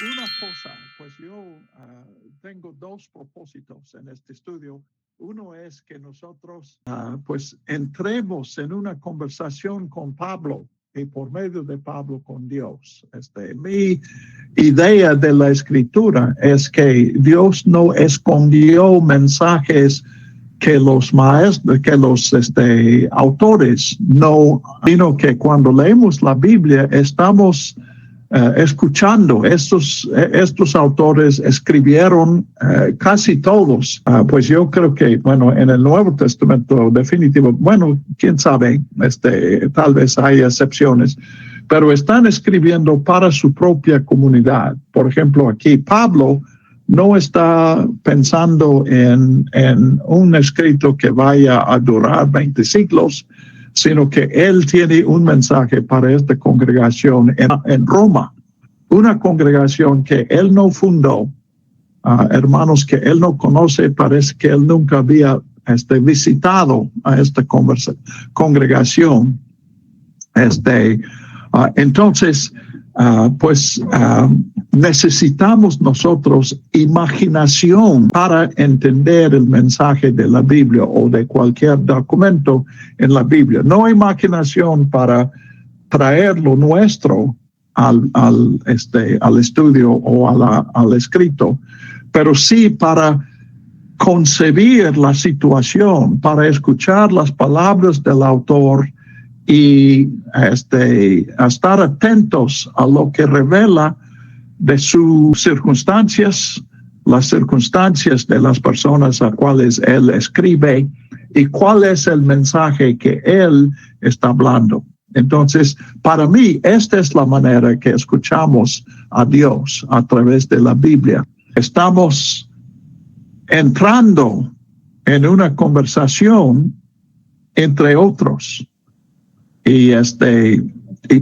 Una cosa, pues yo tengo dos propósitos en este estudio. Uno es que nosotros pues entremos en una conversación con Pablo y por medio de Pablo con Dios. Mi idea de la escritura es que Dios no escondió mensajes que los maestros, que los autores no, sino que cuando leemos la Biblia estamos escuchando. Estos autores escribieron casi todos. Pues yo creo que, bueno, en el Nuevo Testamento definitivo, bueno, quién sabe, tal vez hay excepciones, pero están escribiendo para su propia comunidad. Por ejemplo, aquí Pablo no está pensando en un escrito que vaya a durar 20 siglos, sino que él tiene un mensaje para esta congregación en Roma, una congregación que él no fundó, hermanos que él no conoce, parece que él nunca había visitado a esta congregación. Entonces, necesitamos nosotros imaginación para entender el mensaje de la Biblia o de cualquier documento en la Biblia. No imaginación para traer lo nuestro al estudio o al escrito, pero sí para concebir la situación, para escuchar las palabras del autor y estar atentos a lo que revela de sus circunstancias, las circunstancias de las personas a cuales él escribe y cuál es el mensaje que él está hablando. Entonces, para mí, esta es la manera que escuchamos a Dios a través de la Biblia. Estamos entrando en una conversación entre otros y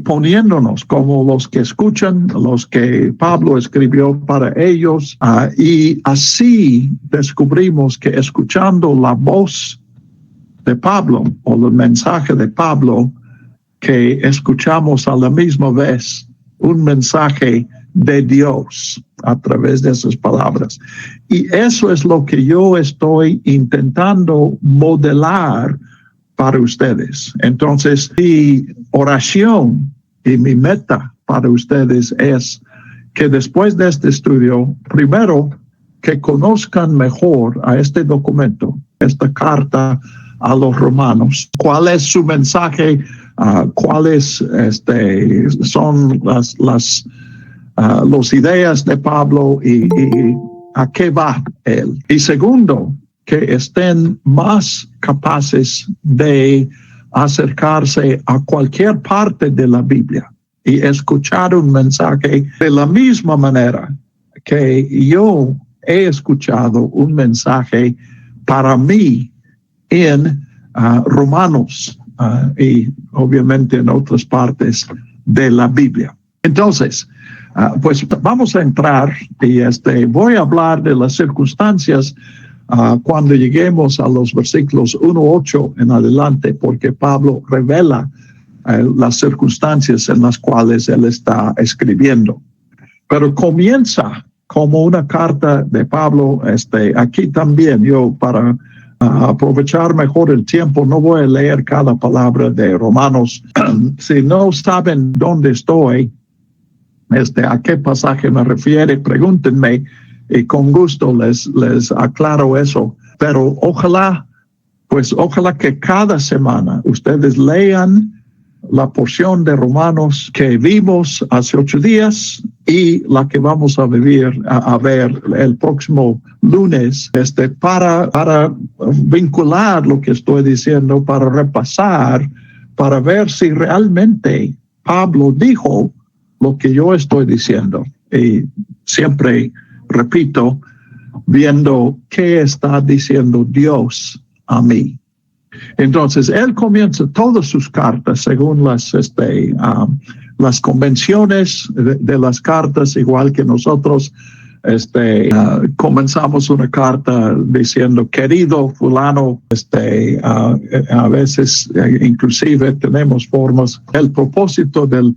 poniéndonos como los que escuchan, los que Pablo escribió para ellos, y así descubrimos que escuchando la voz de Pablo o el mensaje de Pablo, que escuchamos a la misma vez un mensaje de Dios a través de esas palabras. Y eso es lo que yo estoy intentando modelar para ustedes. Entonces, mi oración y mi meta para ustedes es que después de este estudio, primero, que conozcan mejor a este documento, esta carta a los romanos, cuál es su mensaje, cuáles son las ideas de Pablo y a qué va él. Y segundo, que estén más capaces de acercarse a cualquier parte de la Biblia y escuchar un mensaje de la misma manera que yo he escuchado un mensaje para mí en Romanos y obviamente en otras partes de la Biblia. Entonces, pues vamos a entrar y voy a hablar de las circunstancias cuando lleguemos a los versículos 1:8 en adelante, porque Pablo revela las circunstancias en las cuales él está escribiendo. Pero comienza como una carta de Pablo. Aquí también yo, para aprovechar mejor el tiempo, no voy a leer cada palabra de Romanos. Si no saben dónde estoy, a qué pasaje me refiere, pregúntenme y con gusto les aclaro eso. Pero ojalá que cada semana ustedes lean la porción de Romanos que vimos hace 8 días y la que vamos a ver el próximo lunes, para vincular lo que estoy diciendo, para repasar, para ver si realmente Pablo dijo lo que yo estoy diciendo. Y siempre repito, viendo qué está diciendo Dios a mí. Entonces, él comienza todas sus cartas según las convenciones de las cartas, igual que nosotros. Comenzamos una carta diciendo querido fulano, a veces inclusive tenemos formas. El propósito del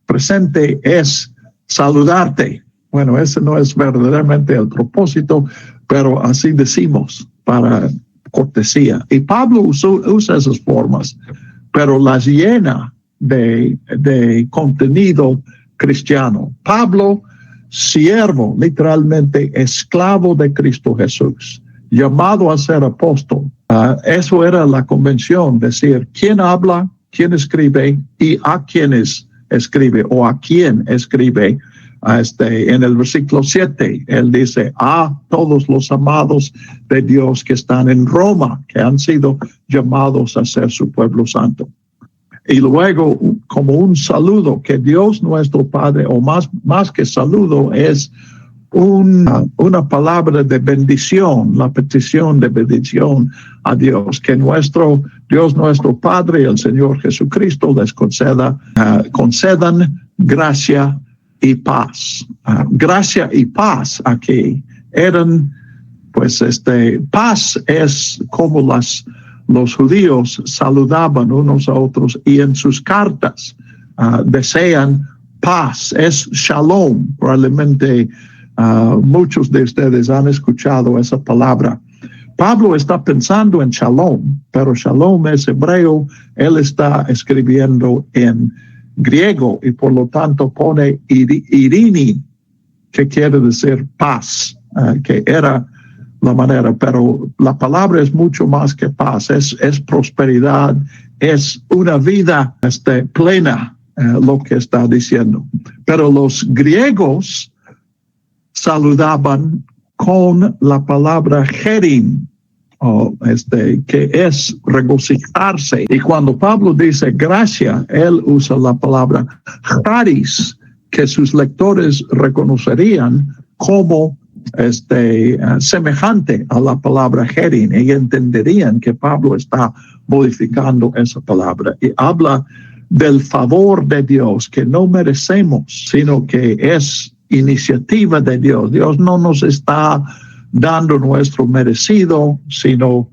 presente es saludarte. Bueno, ese no es verdaderamente el propósito, pero así decimos para cortesía. Y Pablo usa esas formas, pero las llena de contenido cristiano. Pablo, siervo, literalmente esclavo de Cristo Jesús, llamado a ser apóstol. Eso era la convención, decir quién habla, quién escribe y a quiénes escribe o a quién escribe. En el versículo 7, él dice a todos los amados de Dios que están en Roma, que han sido llamados a ser su pueblo santo. Y luego, como un saludo, que Dios nuestro Padre, o más que saludo, es una palabra de bendición, la petición de bendición a Dios, que Dios nuestro Padre y el Señor Jesucristo les concedan gracia y paz. Gracia y paz aquí eran, pues, paz es como los judíos saludaban unos a otros y en sus cartas desean paz, es shalom. Probablemente muchos de ustedes han escuchado esa palabra. Pablo está pensando en shalom, pero shalom es hebreo, él está escribiendo en griego y por lo tanto pone irini, que quiere decir paz, que era la manera, pero la palabra es mucho más que paz, es prosperidad, es una vida plena, lo que está diciendo. Pero los griegos saludaban con la palabra gerim, que es regocijarse. Y cuando Pablo dice gracia, él usa la palabra charis, que sus lectores reconocerían como semejante a la palabra gerim, y entenderían que Pablo está modificando esa palabra y habla del favor de Dios que no merecemos, sino que es iniciativa de Dios. Dios no nos está dando nuestro merecido, sino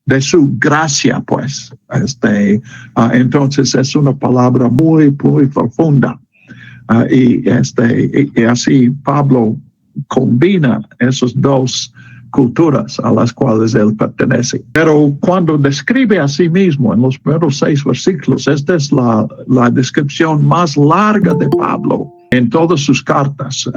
de su gracia, pues. Entonces es una palabra muy, muy profunda. Y así Pablo combina esas dos culturas a las cuales él pertenece. Pero cuando describe a sí mismo en los primeros 6 versículos, esta es la descripción más larga de Pablo en todas sus cartas,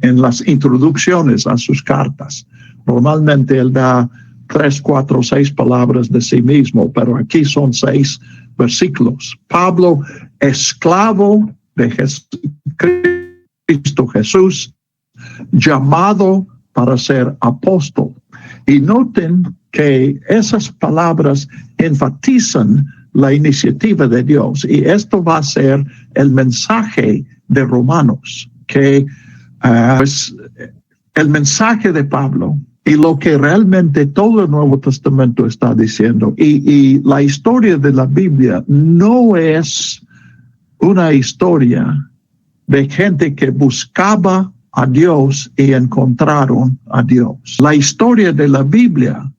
en las introducciones a sus cartas. Normalmente él da 3, 4, 6 palabras de sí mismo, pero aquí son 6 versículos. Pablo, esclavo de Cristo Jesús, llamado para ser apóstol. Y noten que esas palabras enfatizan la iniciativa de Dios, y esto va a ser el mensaje de Romanos, que pues, el mensaje de Pablo y lo que realmente todo el Nuevo Testamento está diciendo. Y la historia de la Biblia no es una historia de gente que buscaba a Dios y encontraron a Dios. La historia de la Biblia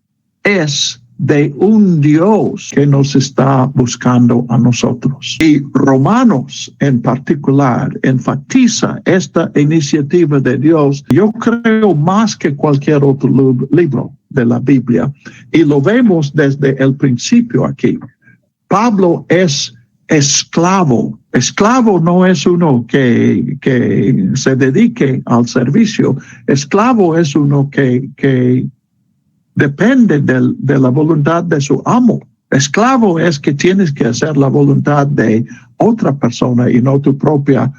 es de un Dios que nos está buscando a nosotros. Y Romanos en particular enfatiza esta iniciativa de Dios, yo creo, más que cualquier otro libro de la Biblia. Y lo vemos desde el principio aquí. Pablo es esclavo. Esclavo no es uno que se dedique al servicio. Esclavo es uno que depende de la voluntad de su amo. Esclavo es que tienes que hacer la voluntad de otra persona y no tu propia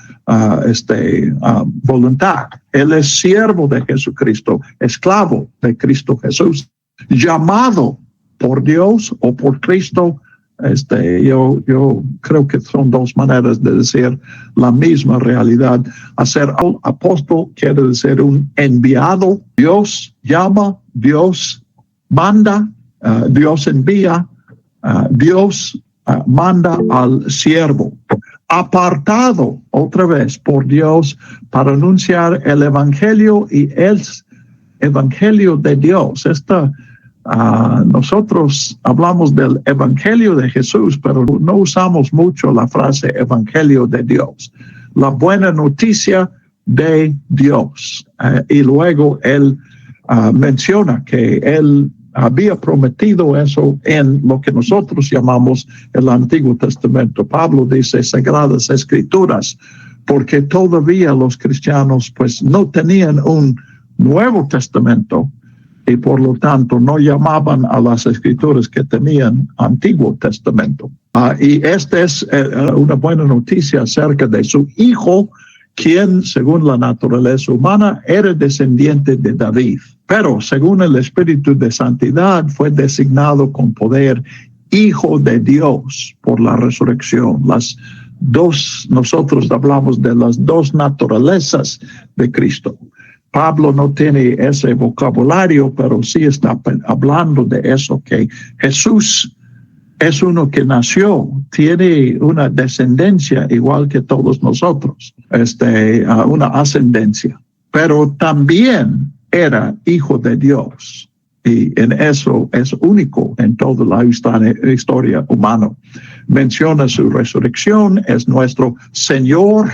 voluntad. Él es siervo de Jesucristo, esclavo de Cristo Jesús, llamado por Dios o por Cristo. Yo creo que son 2 maneras de decir la misma realidad. Hacer apóstol quiere decir un enviado. Dios llama, Dios manda, Dios envía, Dios manda al siervo. Apartado otra vez por Dios para anunciar el evangelio, y el evangelio de Dios. Nosotros hablamos del evangelio de Jesús, pero no usamos mucho la frase evangelio de Dios. La buena noticia de Dios. Y luego él menciona que él había prometido eso en lo que nosotros llamamos el Antiguo Testamento. Pablo dice Sagradas Escrituras, porque todavía los cristianos pues no tenían un Nuevo Testamento y por lo tanto no llamaban a las Escrituras que tenían Antiguo Testamento. Y esta es una buena noticia acerca de su hijo, quien según la naturaleza humana era descendiente de David, pero según el Espíritu de Santidad fue designado con poder Hijo de Dios por la resurrección. Nosotros hablamos de las dos naturalezas de Cristo. Pablo no tiene ese vocabulario, pero sí está hablando de eso, que Jesús es uno que nació, tiene una descendencia igual que todos nosotros, una ascendencia, pero también era hijo de Dios. Y en eso es único en toda la historia humana. Menciona su resurrección, es nuestro Señor.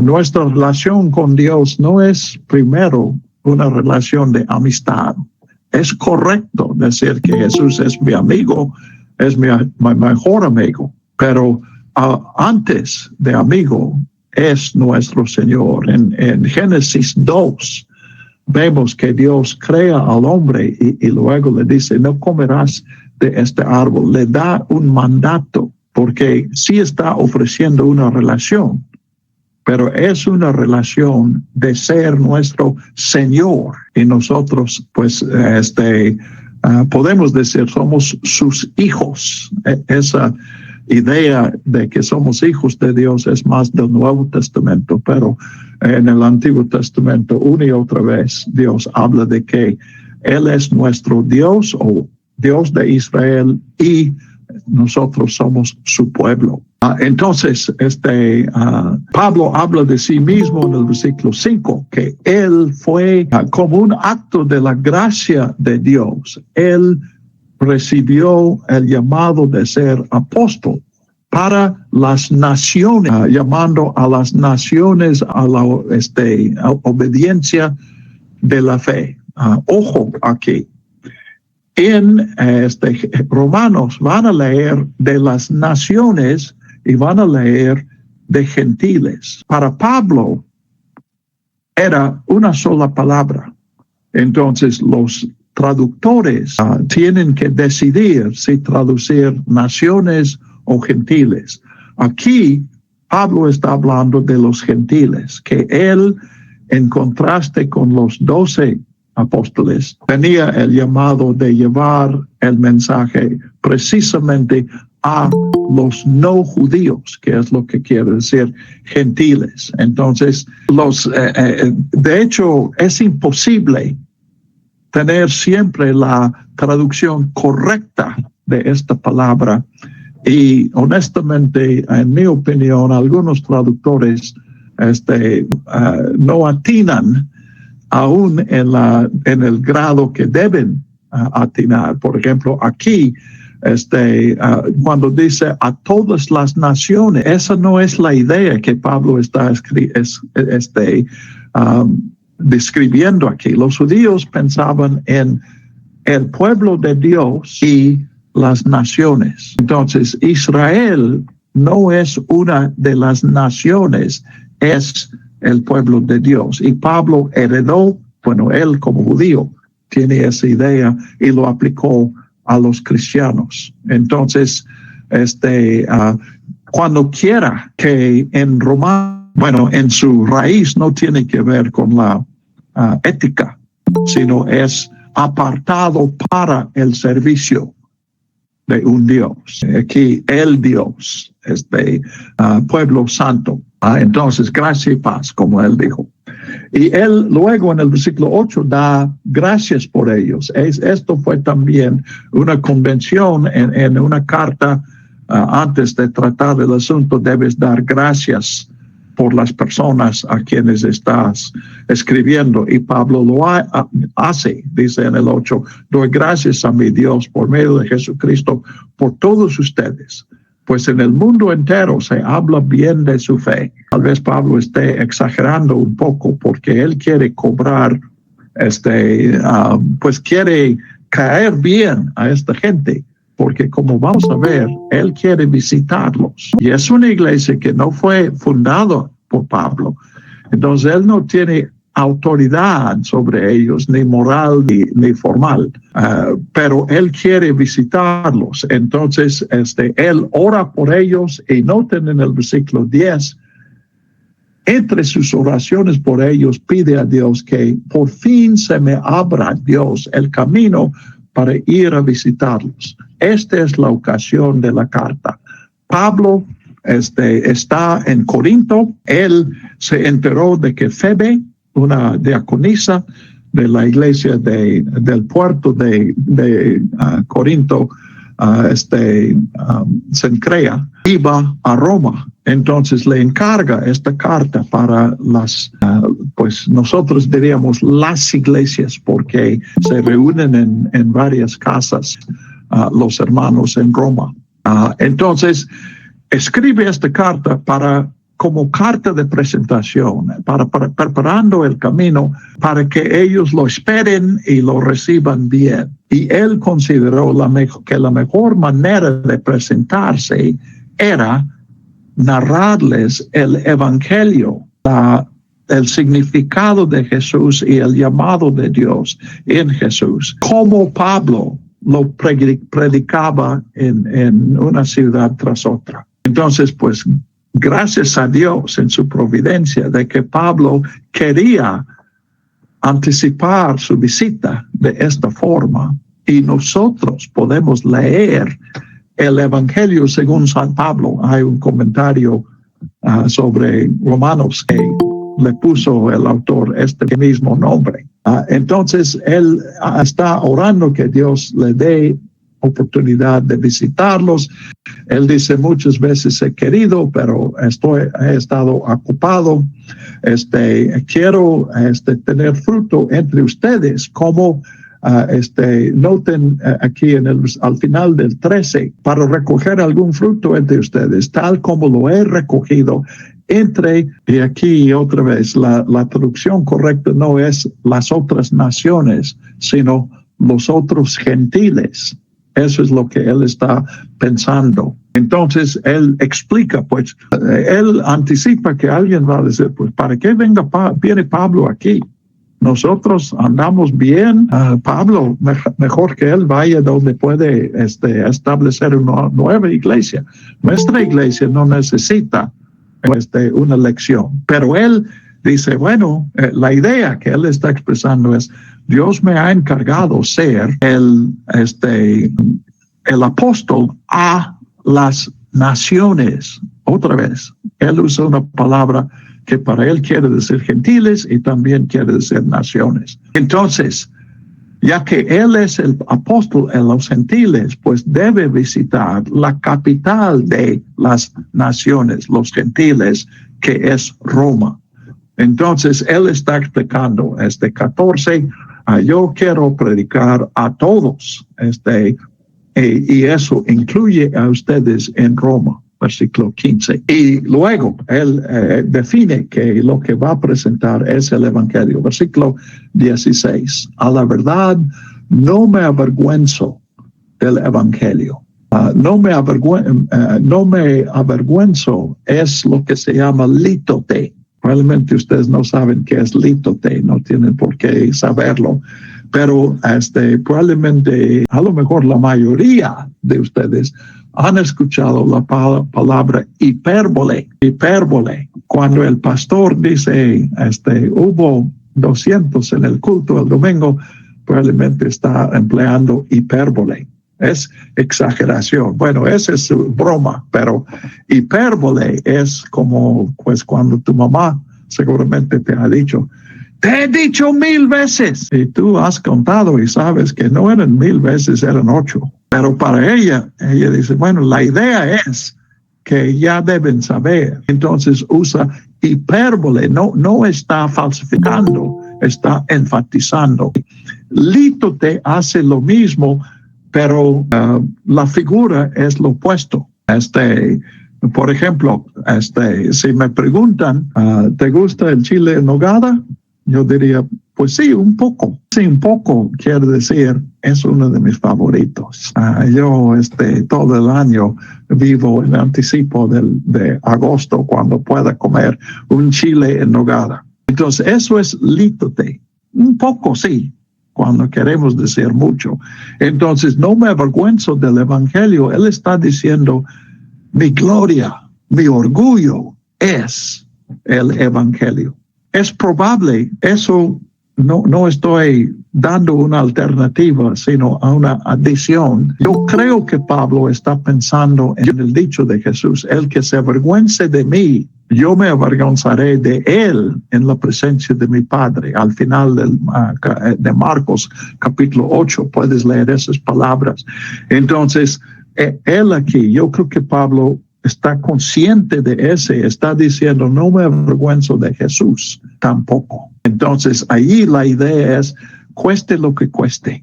Nuestra relación con Dios no es primero una relación de amistad. Es correcto decir que Jesús es mi amigo, es mi mejor amigo, pero antes de amigo es nuestro Señor. En Génesis 2 vemos que Dios crea al hombre y luego le dice, no comerás de este árbol. Le da un mandato porque sí está ofreciendo una relación, pero es una relación de ser nuestro Señor y nosotros pues podemos decir somos sus hijos. Esa idea de que somos hijos de Dios es más del Nuevo Testamento, pero en el Antiguo Testamento una y otra vez Dios habla de que Él es nuestro Dios o Dios de Israel y nosotros somos su pueblo. Entonces, Pablo habla de sí mismo en el versículo 5, que él fue como un acto de la gracia de Dios. Él recibió el llamado de ser apóstol para las naciones, llamando a las naciones a la obediencia de la fe. Ojo aquí. En Romanos van a leer de las naciones y van a leer de gentiles. Para Pablo era una sola palabra. Entonces los traductores tienen que decidir si traducir naciones o gentiles. Aquí Pablo está hablando de los gentiles, que él, en contraste con los 12 apóstoles, tenía el llamado de llevar el mensaje precisamente a los no judíos, que es lo que quiere decir gentiles. Entonces, de hecho, es imposible tener siempre la traducción correcta de esta palabra. Y honestamente, en mi opinión, algunos traductores no atinan aún en el grado que deben atinar. Por ejemplo, aquí, cuando dice a todas las naciones, esa no es la idea que Pablo está describiendo aquí. Los judíos pensaban en el pueblo de Dios y las naciones. Entonces, Israel no es una de las naciones, es el pueblo de Dios. Y Pablo heredó, él como judío tiene esa idea y lo aplicó a los cristianos. Entonces, cuando quiera que en Roma, en su raíz no tiene que ver con la ética, sino es apartado para el servicio de un Dios. Aquí el Dios, pueblo santo. Entonces, gracia y paz, como él dijo. Y él luego en el versículo 8 da gracias por ellos. Esto fue también una convención en una carta. Antes de tratar el asunto, debes dar gracias por las personas a quienes estás escribiendo. Y Pablo lo hace, dice en el 8, doy gracias a mi Dios por medio de Jesucristo por todos ustedes, pues en el mundo entero se habla bien de su fe. Tal vez Pablo esté exagerando un poco porque él quiere cobrar, pues quiere caer bien a esta gente, porque como vamos a ver, él quiere visitarlos. Y es una iglesia que no fue fundada por Pablo. Entonces él no tiene autoridad sobre ellos, ni moral ni formal, pero él quiere visitarlos. Entonces él ora por ellos y noten en el versículo 10, entre sus oraciones por ellos pide a Dios que por fin se me abra, Dios, el camino para ir a visitarlos. Esta es la ocasión de la carta. Pablo está en Corinto. Él se enteró de que Febe, una diaconisa de la iglesia del puerto de Corinto, Cencrea, iba a Roma. Entonces le encarga esta carta para las, pues nosotros diríamos las iglesias, porque se reúnen en varias casas los hermanos en Roma. Entonces escribe esta carta como carta de presentación, para preparando el camino para que ellos lo esperen y lo reciban bien. Y él consideró que la mejor manera de presentarse era narrarles el evangelio, el significado de Jesús y el llamado de Dios en Jesús, como Pablo lo predicaba en una ciudad tras otra. Entonces, pues, gracias a Dios en su providencia de que Pablo quería anticipar su visita de esta forma, y nosotros podemos leer el Evangelio según San Pablo. Hay un comentario sobre Romanos que le puso el autor este mismo nombre. Entonces él está orando que Dios le dé oportunidad de visitarlos. Él dice muchas veces he querido, pero he estado ocupado. Quiero tener fruto entre ustedes, como noten aquí al final del 13, para recoger algún fruto entre ustedes, tal como lo he recogido y aquí otra vez, la traducción correcta no es las otras naciones, sino los otros gentiles. Eso es lo que él está pensando. Entonces, él explica, pues, él anticipa que alguien va a decir, pues, ¿para qué viene Pablo aquí? Nosotros andamos bien. Pablo, mejor que él vaya donde puede establecer una nueva iglesia. Nuestra iglesia no necesita una lección. Pero él dice, bueno, la idea que él está expresando es, Dios me ha encargado ser el apóstol a las naciones. Otra vez, él usa una palabra que para él quiere decir gentiles y también quiere decir naciones. Entonces, ya que él es el apóstol en los gentiles, pues debe visitar la capital de las naciones, los gentiles, que es Roma. Entonces, él está explicando 14, yo quiero predicar a todos, y eso incluye a ustedes en Roma, versículo 15. Y luego él define que lo que va a presentar es el evangelio. Versículo 16. A la verdad, no me avergüenzo del evangelio. No me avergüenzo es lo que se llama lítote. Probablemente ustedes no saben qué es lítote, no tienen por qué saberlo, pero probablemente, a lo mejor la mayoría de ustedes han escuchado la palabra hipérbole. Hipérbole. Cuando el pastor dice, hubo 200 en el culto el domingo, probablemente está empleando hipérbole. Es exageración. Bueno, esa es su broma, pero hipérbole es como, pues, cuando tu mamá seguramente te ha dicho, te he dicho 1000 veces. Y tú has contado y sabes que no eran 1000 veces, eran 8. Pero para ella dice, bueno, la idea es que ya deben saber. Entonces usa hipérbole, no está falsificando, está enfatizando. Lítote hace lo mismo, pero la figura es lo opuesto. Por ejemplo, si me preguntan, ¿te gusta el chile en nogada? Yo diría, pues sí, un poco. Sí, un poco quiere decir, es uno de mis favoritos. Yo todo el año vivo en anticipo de agosto cuando pueda comer un chile en nogada. Entonces, eso es lítote. Un poco, sí, cuando queremos decir mucho. Entonces, no me avergüenzo del evangelio. Él está diciendo, mi gloria, mi orgullo es el evangelio. Es probable, eso no estoy dando una alternativa, sino a una adición. Yo creo que Pablo está pensando en el dicho de Jesús, el que se avergüence de mí, yo me avergonzaré de él en la presencia de mi Padre. Al final de Marcos capítulo 8 puedes leer esas palabras. Entonces, él aquí, yo creo que Pablo está consciente de está diciendo, no me avergüenzo de Jesús tampoco. Entonces, ahí la idea es, cueste lo que cueste.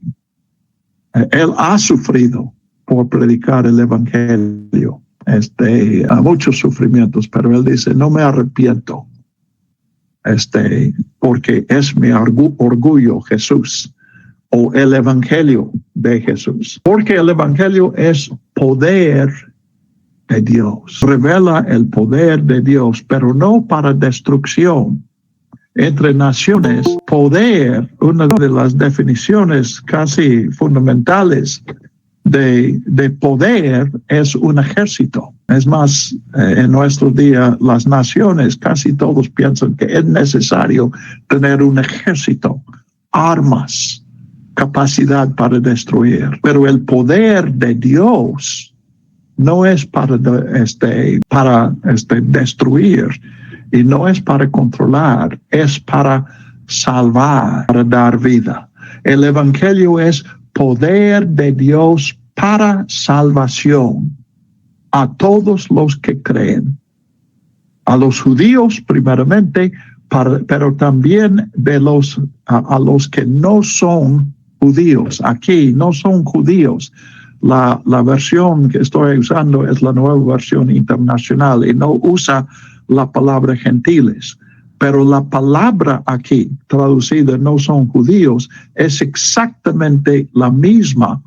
Él ha sufrido por predicar el evangelio, a muchos sufrimientos, pero él dice, no me arrepiento, porque es mi orgullo Jesús, o el evangelio de Jesús. Porque el evangelio es poder de Dios. Revela el poder de Dios, pero no para destrucción. Entre naciones, poder, una de las definiciones casi fundamentales de poder es un ejército. Es más, en nuestro día, las naciones, casi todos piensan que es necesario tener un ejército, armas, capacidad para destruir. Pero el poder de Dios no es para destruir y no es para controlar, es para salvar, para dar vida. El evangelio es poder de Dios para salvación a todos los que creen, a los judíos primeramente, pero también a los que no son judíos. Aquí no son judíos. La versión que estoy usando es la nueva versión internacional y no usa la palabra gentiles. Pero la palabra aquí, traducida no son judíos, es exactamente la misma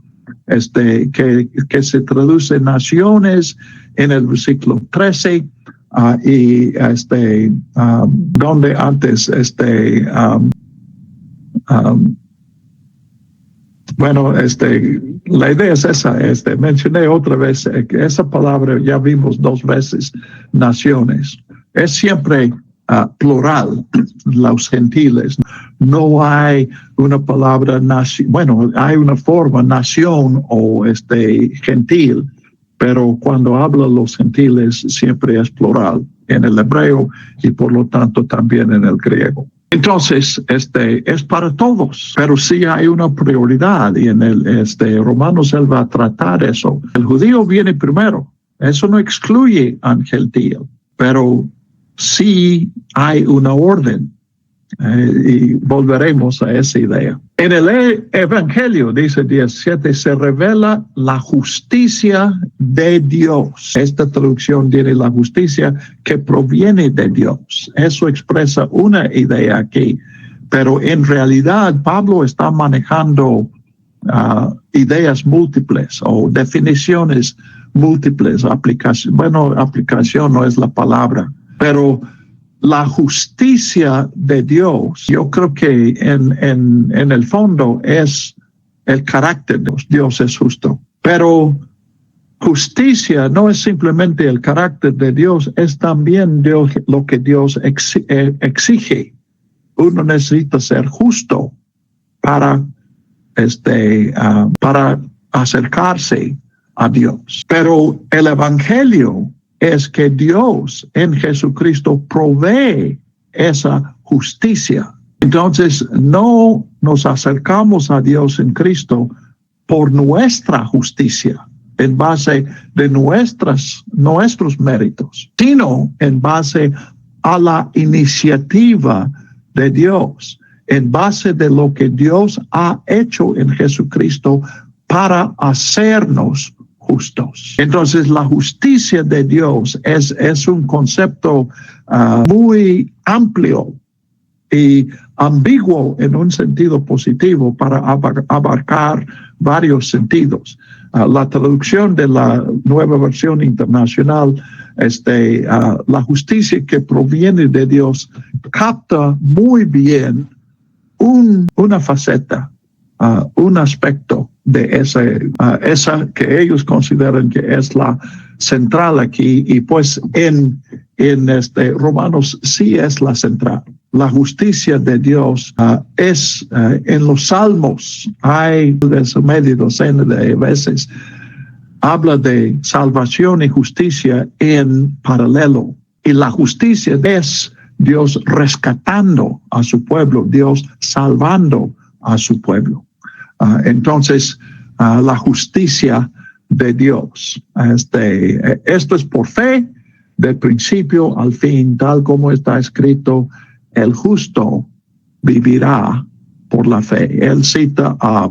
que se traduce naciones en el versículo 13 donde antes bueno, la idea es esa, mencioné otra vez que esa palabra ya vimos 2 veces, naciones. Es siempre plural, los gentiles. No hay una palabra nación, bueno, hay una forma nación o gentil, pero cuando habla los gentiles siempre es plural en el hebreo y por lo tanto también en el griego. Entonces, es para todos, pero sí hay una prioridad y en el Romanos él va a tratar eso. El judío viene primero, eso no excluye al gentil, pero sí hay una orden y volveremos a esa idea. En el Evangelio, dice 17, se revela la justicia de Dios. Esta traducción tiene la justicia que proviene de Dios. Eso expresa una idea aquí, pero en realidad Pablo está manejando ideas múltiples o definiciones múltiples. Aplicación no es la palabra, pero la justicia de Dios, yo creo que en el fondo es el carácter de Dios. Dios es justo. Pero justicia no es simplemente el carácter de Dios, es también lo que Dios exige. Uno necesita ser justo para acercarse a Dios. Pero el evangelio es que Dios en Jesucristo provee esa justicia. Entonces, no nos acercamos a Dios en Cristo por nuestra justicia, en base de nuestros méritos, sino en base a la iniciativa de Dios, en base de lo que Dios ha hecho en Jesucristo para hacernos justos. Entonces, la justicia de Dios es un concepto muy amplio y ambiguo en un sentido positivo para abarcar varios sentidos. La traducción de la Nueva Versión Internacional, la justicia que proviene de Dios, capta muy bien una faceta, un aspecto de esa que ellos consideran que es la central aquí, y pues en Romanos sí es la central. La justicia de Dios es en los Salmos, hay media docena de veces, habla de salvación y justicia en paralelo. Y la justicia es Dios rescatando a su pueblo, Dios salvando a su pueblo. Entonces, la justicia de Dios. Esto es por fe, del principio al fin, tal como está escrito, el justo vivirá por la fe. Él cita a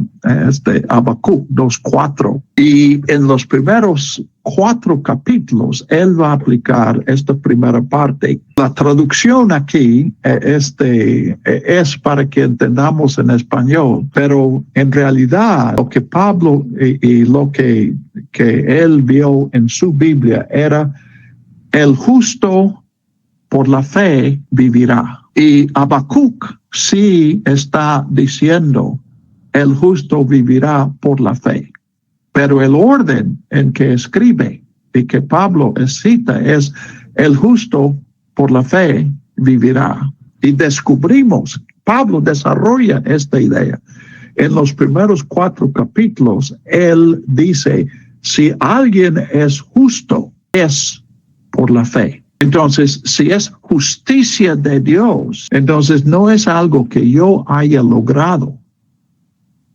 Habacuc 2:4, y en los primeros 4 capítulos él va a aplicar esta primera parte. La traducción aquí es para que entendamos en español, pero en realidad lo que Pablo y lo que él vio en su Biblia era el justo por la fe vivirá. Y Habacuc sí está diciendo el justo vivirá por la fe. Pero el orden en que escribe y que Pablo cita es el justo por la fe vivirá. Y descubrimos, Pablo desarrolla esta idea. En los primeros 4 capítulos, él dice, si alguien es justo, es por la fe. Entonces, si es justicia de Dios, entonces no es algo que yo haya logrado.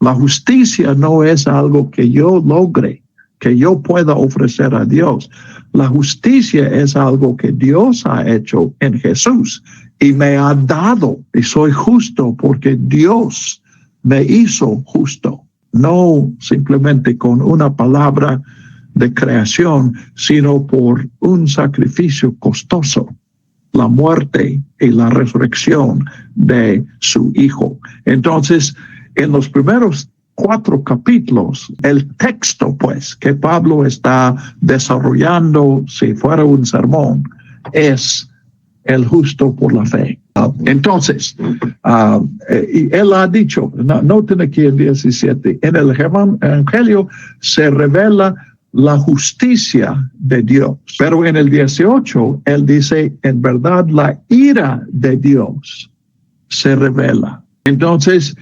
La justicia no es algo que yo logre, que yo pueda ofrecer a Dios. La justicia es algo que Dios ha hecho en Jesús y me ha dado. Y soy justo porque Dios me hizo justo. No simplemente con una palabra de creación, sino por un sacrificio costoso, la muerte y la resurrección de su Hijo. Entonces, en los primeros 4 capítulos, el texto, pues, que Pablo está desarrollando, si fuera un sermón, es el justo por la fe. Entonces, y él ha dicho, noten aquí el 17, en el Evangelio se revela la justicia de Dios. Pero en el 18, él dice, en verdad, la ira de Dios se revela. Entonces,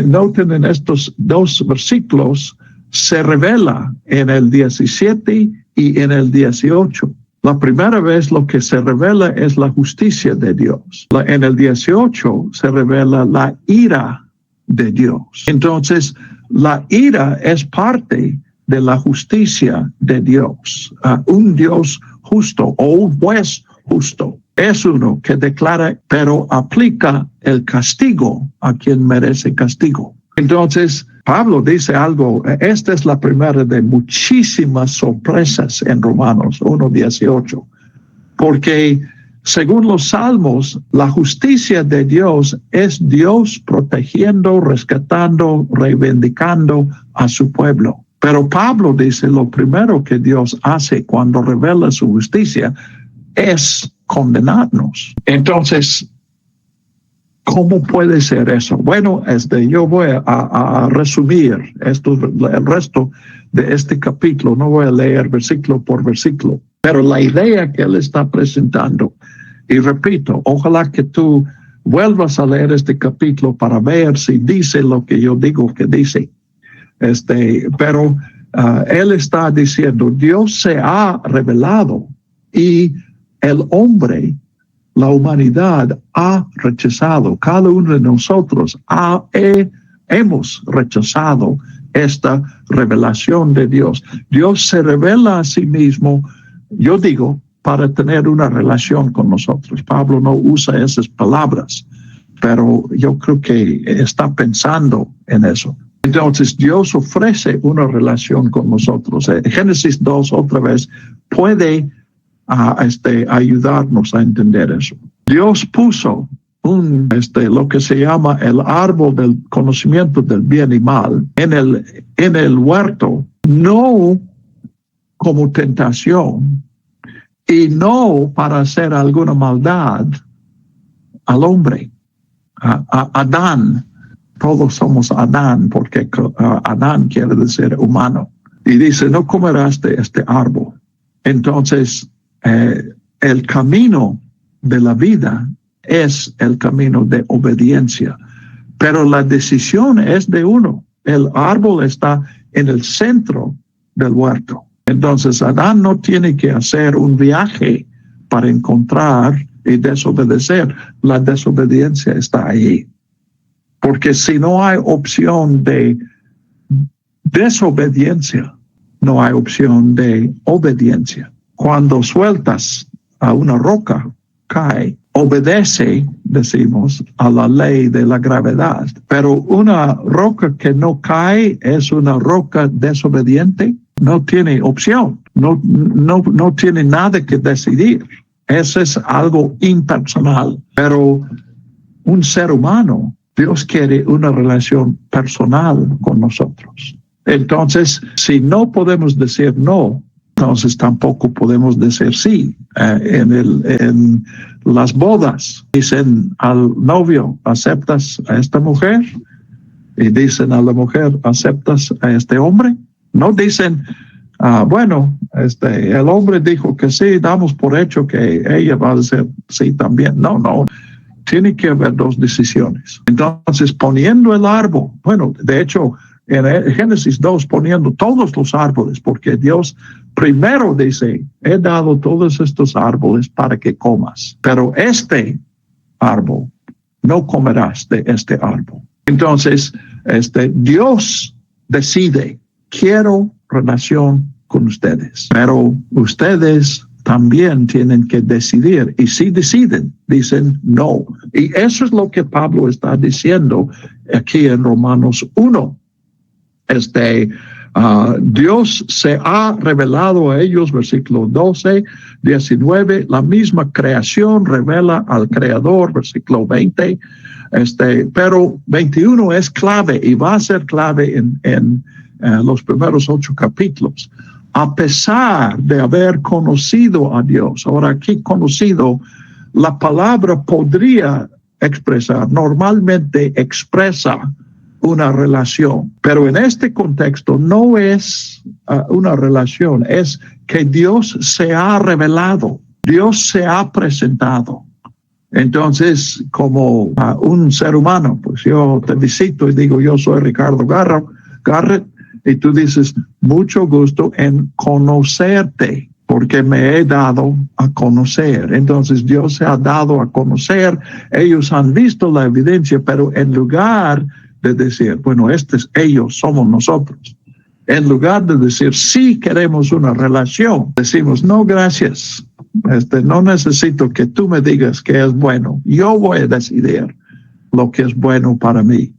noten en estos 2 versículos, se revela en el 17 y en el 18. La primera vez lo que se revela es la justicia de Dios. En el 18 se revela la ira de Dios. Entonces, la ira es parte de la justicia de Dios. Un Dios justo o un juez justo es uno que declara, pero aplica el castigo a quien merece castigo. Entonces, Pablo dice algo, esta es la primera de muchísimas sorpresas en Romanos 1:18, porque según los Salmos, la justicia de Dios es Dios protegiendo, rescatando, reivindicando a su pueblo. Pero Pablo dice lo primero que Dios hace cuando revela su justicia es condenarnos. Entonces, ¿cómo puede ser eso? Bueno, yo voy a resumir el resto de este capítulo. No voy a leer versículo por versículo, pero la idea que él está presentando, y repito, ojalá que tú vuelvas a leer este capítulo para ver si dice lo que yo digo que dice. Pero él está diciendo, Dios se ha revelado y el hombre, la humanidad ha rechazado. Cada uno de nosotros hemos rechazado esta revelación de Dios. Dios se revela a sí mismo, yo digo, para tener una relación con nosotros. Pablo no usa esas palabras, pero yo creo que está pensando en eso. Entonces Dios ofrece una relación con nosotros. Génesis 2 otra vez puede ayudarnos a entender eso. Dios puso lo que se llama el árbol del conocimiento del bien y mal en el huerto, no como tentación y no para hacer alguna maldad al hombre, a Adán. Todos somos Adán, porque Adán quiere decir humano. Y dice, no comerás de este árbol. Entonces, el camino de la vida es el camino de obediencia. Pero la decisión es de uno. El árbol está en el centro del huerto. Entonces, Adán no tiene que hacer un viaje para encontrar y desobedecer. La desobediencia está ahí. Porque si no hay opción de desobediencia, no hay opción de obediencia. Cuando sueltas a una roca, cae. Obedece, decimos, a la ley de la gravedad. Pero una roca que no cae es una roca desobediente. No tiene opción. No tiene nada que decidir. Eso es algo impersonal. Pero un ser humano, Dios quiere una relación personal con nosotros. Entonces, si no podemos decir no, entonces tampoco podemos decir sí. En las bodas dicen al novio, ¿aceptas a esta mujer? Y dicen a la mujer, ¿aceptas a este hombre? No dicen, bueno, el hombre dijo que sí, damos por hecho que ella va a decir sí también. No. Tiene que haber dos decisiones. Entonces, poniendo el árbol, bueno, de hecho, en Génesis 2, poniendo todos los árboles, porque Dios primero dice, he dado todos estos árboles para que comas, pero este árbol, no comerás de este árbol. Entonces, Dios decide, quiero relación con ustedes, pero ustedes también tienen que decidir, y si deciden, dicen no. Y eso es lo que Pablo está diciendo aquí en Romanos 1. Dios se ha revelado a ellos, versículo 12, 19, la misma creación revela al Creador, versículo 20, pero 21 es clave y va a ser clave en los primeros 8 capítulos. A pesar de haber conocido a Dios, ahora aquí conocido, la palabra podría expresar, normalmente expresa una relación, pero en este contexto no es una relación, es que Dios se ha revelado, Dios se ha presentado. Entonces, como un ser humano, pues yo te visito y digo, yo soy Ricardo Garrett, y tú dices, mucho gusto en conocerte, porque me he dado a conocer. Entonces Dios se ha dado a conocer, ellos han visto la evidencia, pero en lugar de decir, bueno, ellos somos nosotros, en lugar de decir, sí queremos una relación, decimos, no, gracias, no necesito que tú me digas que es bueno, yo voy a decidir lo que es bueno para mí.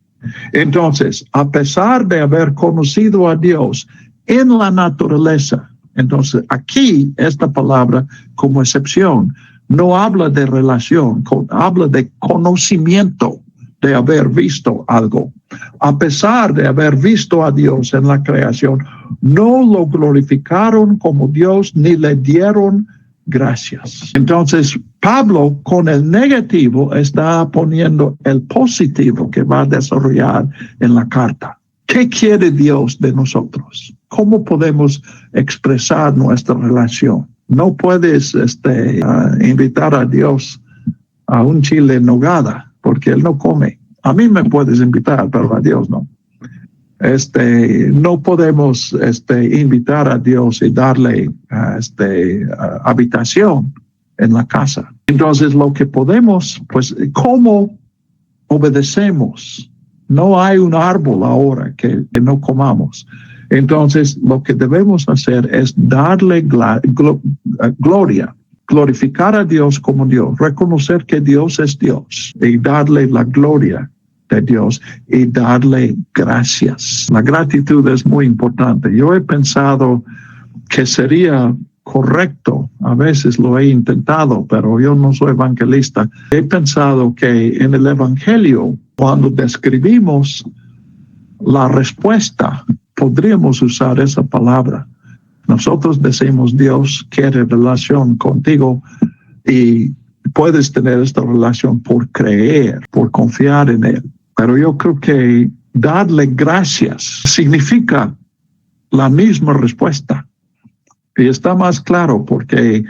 Entonces, a pesar de haber conocido a Dios en la naturaleza, entonces aquí esta palabra como excepción no habla de relación, habla de conocimiento, de haber visto algo. A pesar de haber visto a Dios en la creación, no lo glorificaron como Dios ni le dieron gracias. Entonces, Pablo con el negativo está poniendo el positivo que va a desarrollar en la carta. ¿Qué quiere Dios de nosotros? ¿Cómo podemos expresar nuestra relación? No puedes invitar a Dios a un chile en nogada, porque Él no come. A mí me puedes invitar, pero a Dios no. No podemos invitar a Dios y darle habitación en la casa. Entonces, lo que podemos, pues, ¿cómo obedecemos? No hay un árbol ahora que no comamos. Entonces, lo que debemos hacer es darle gloria, glorificar a Dios como Dios, reconocer que Dios es Dios y darle la gloria de Dios y darle gracias. La gratitud es muy importante. Yo he pensado que sería correcto, a veces lo he intentado, pero yo no soy evangelista. He pensado que en el Evangelio, cuando describimos la respuesta, podríamos usar esa palabra. Nosotros decimos, Dios quiere relación contigo y puedes tener esta relación por creer, por confiar en Él. Pero yo creo que darle gracias significa la misma respuesta. Y está más claro porque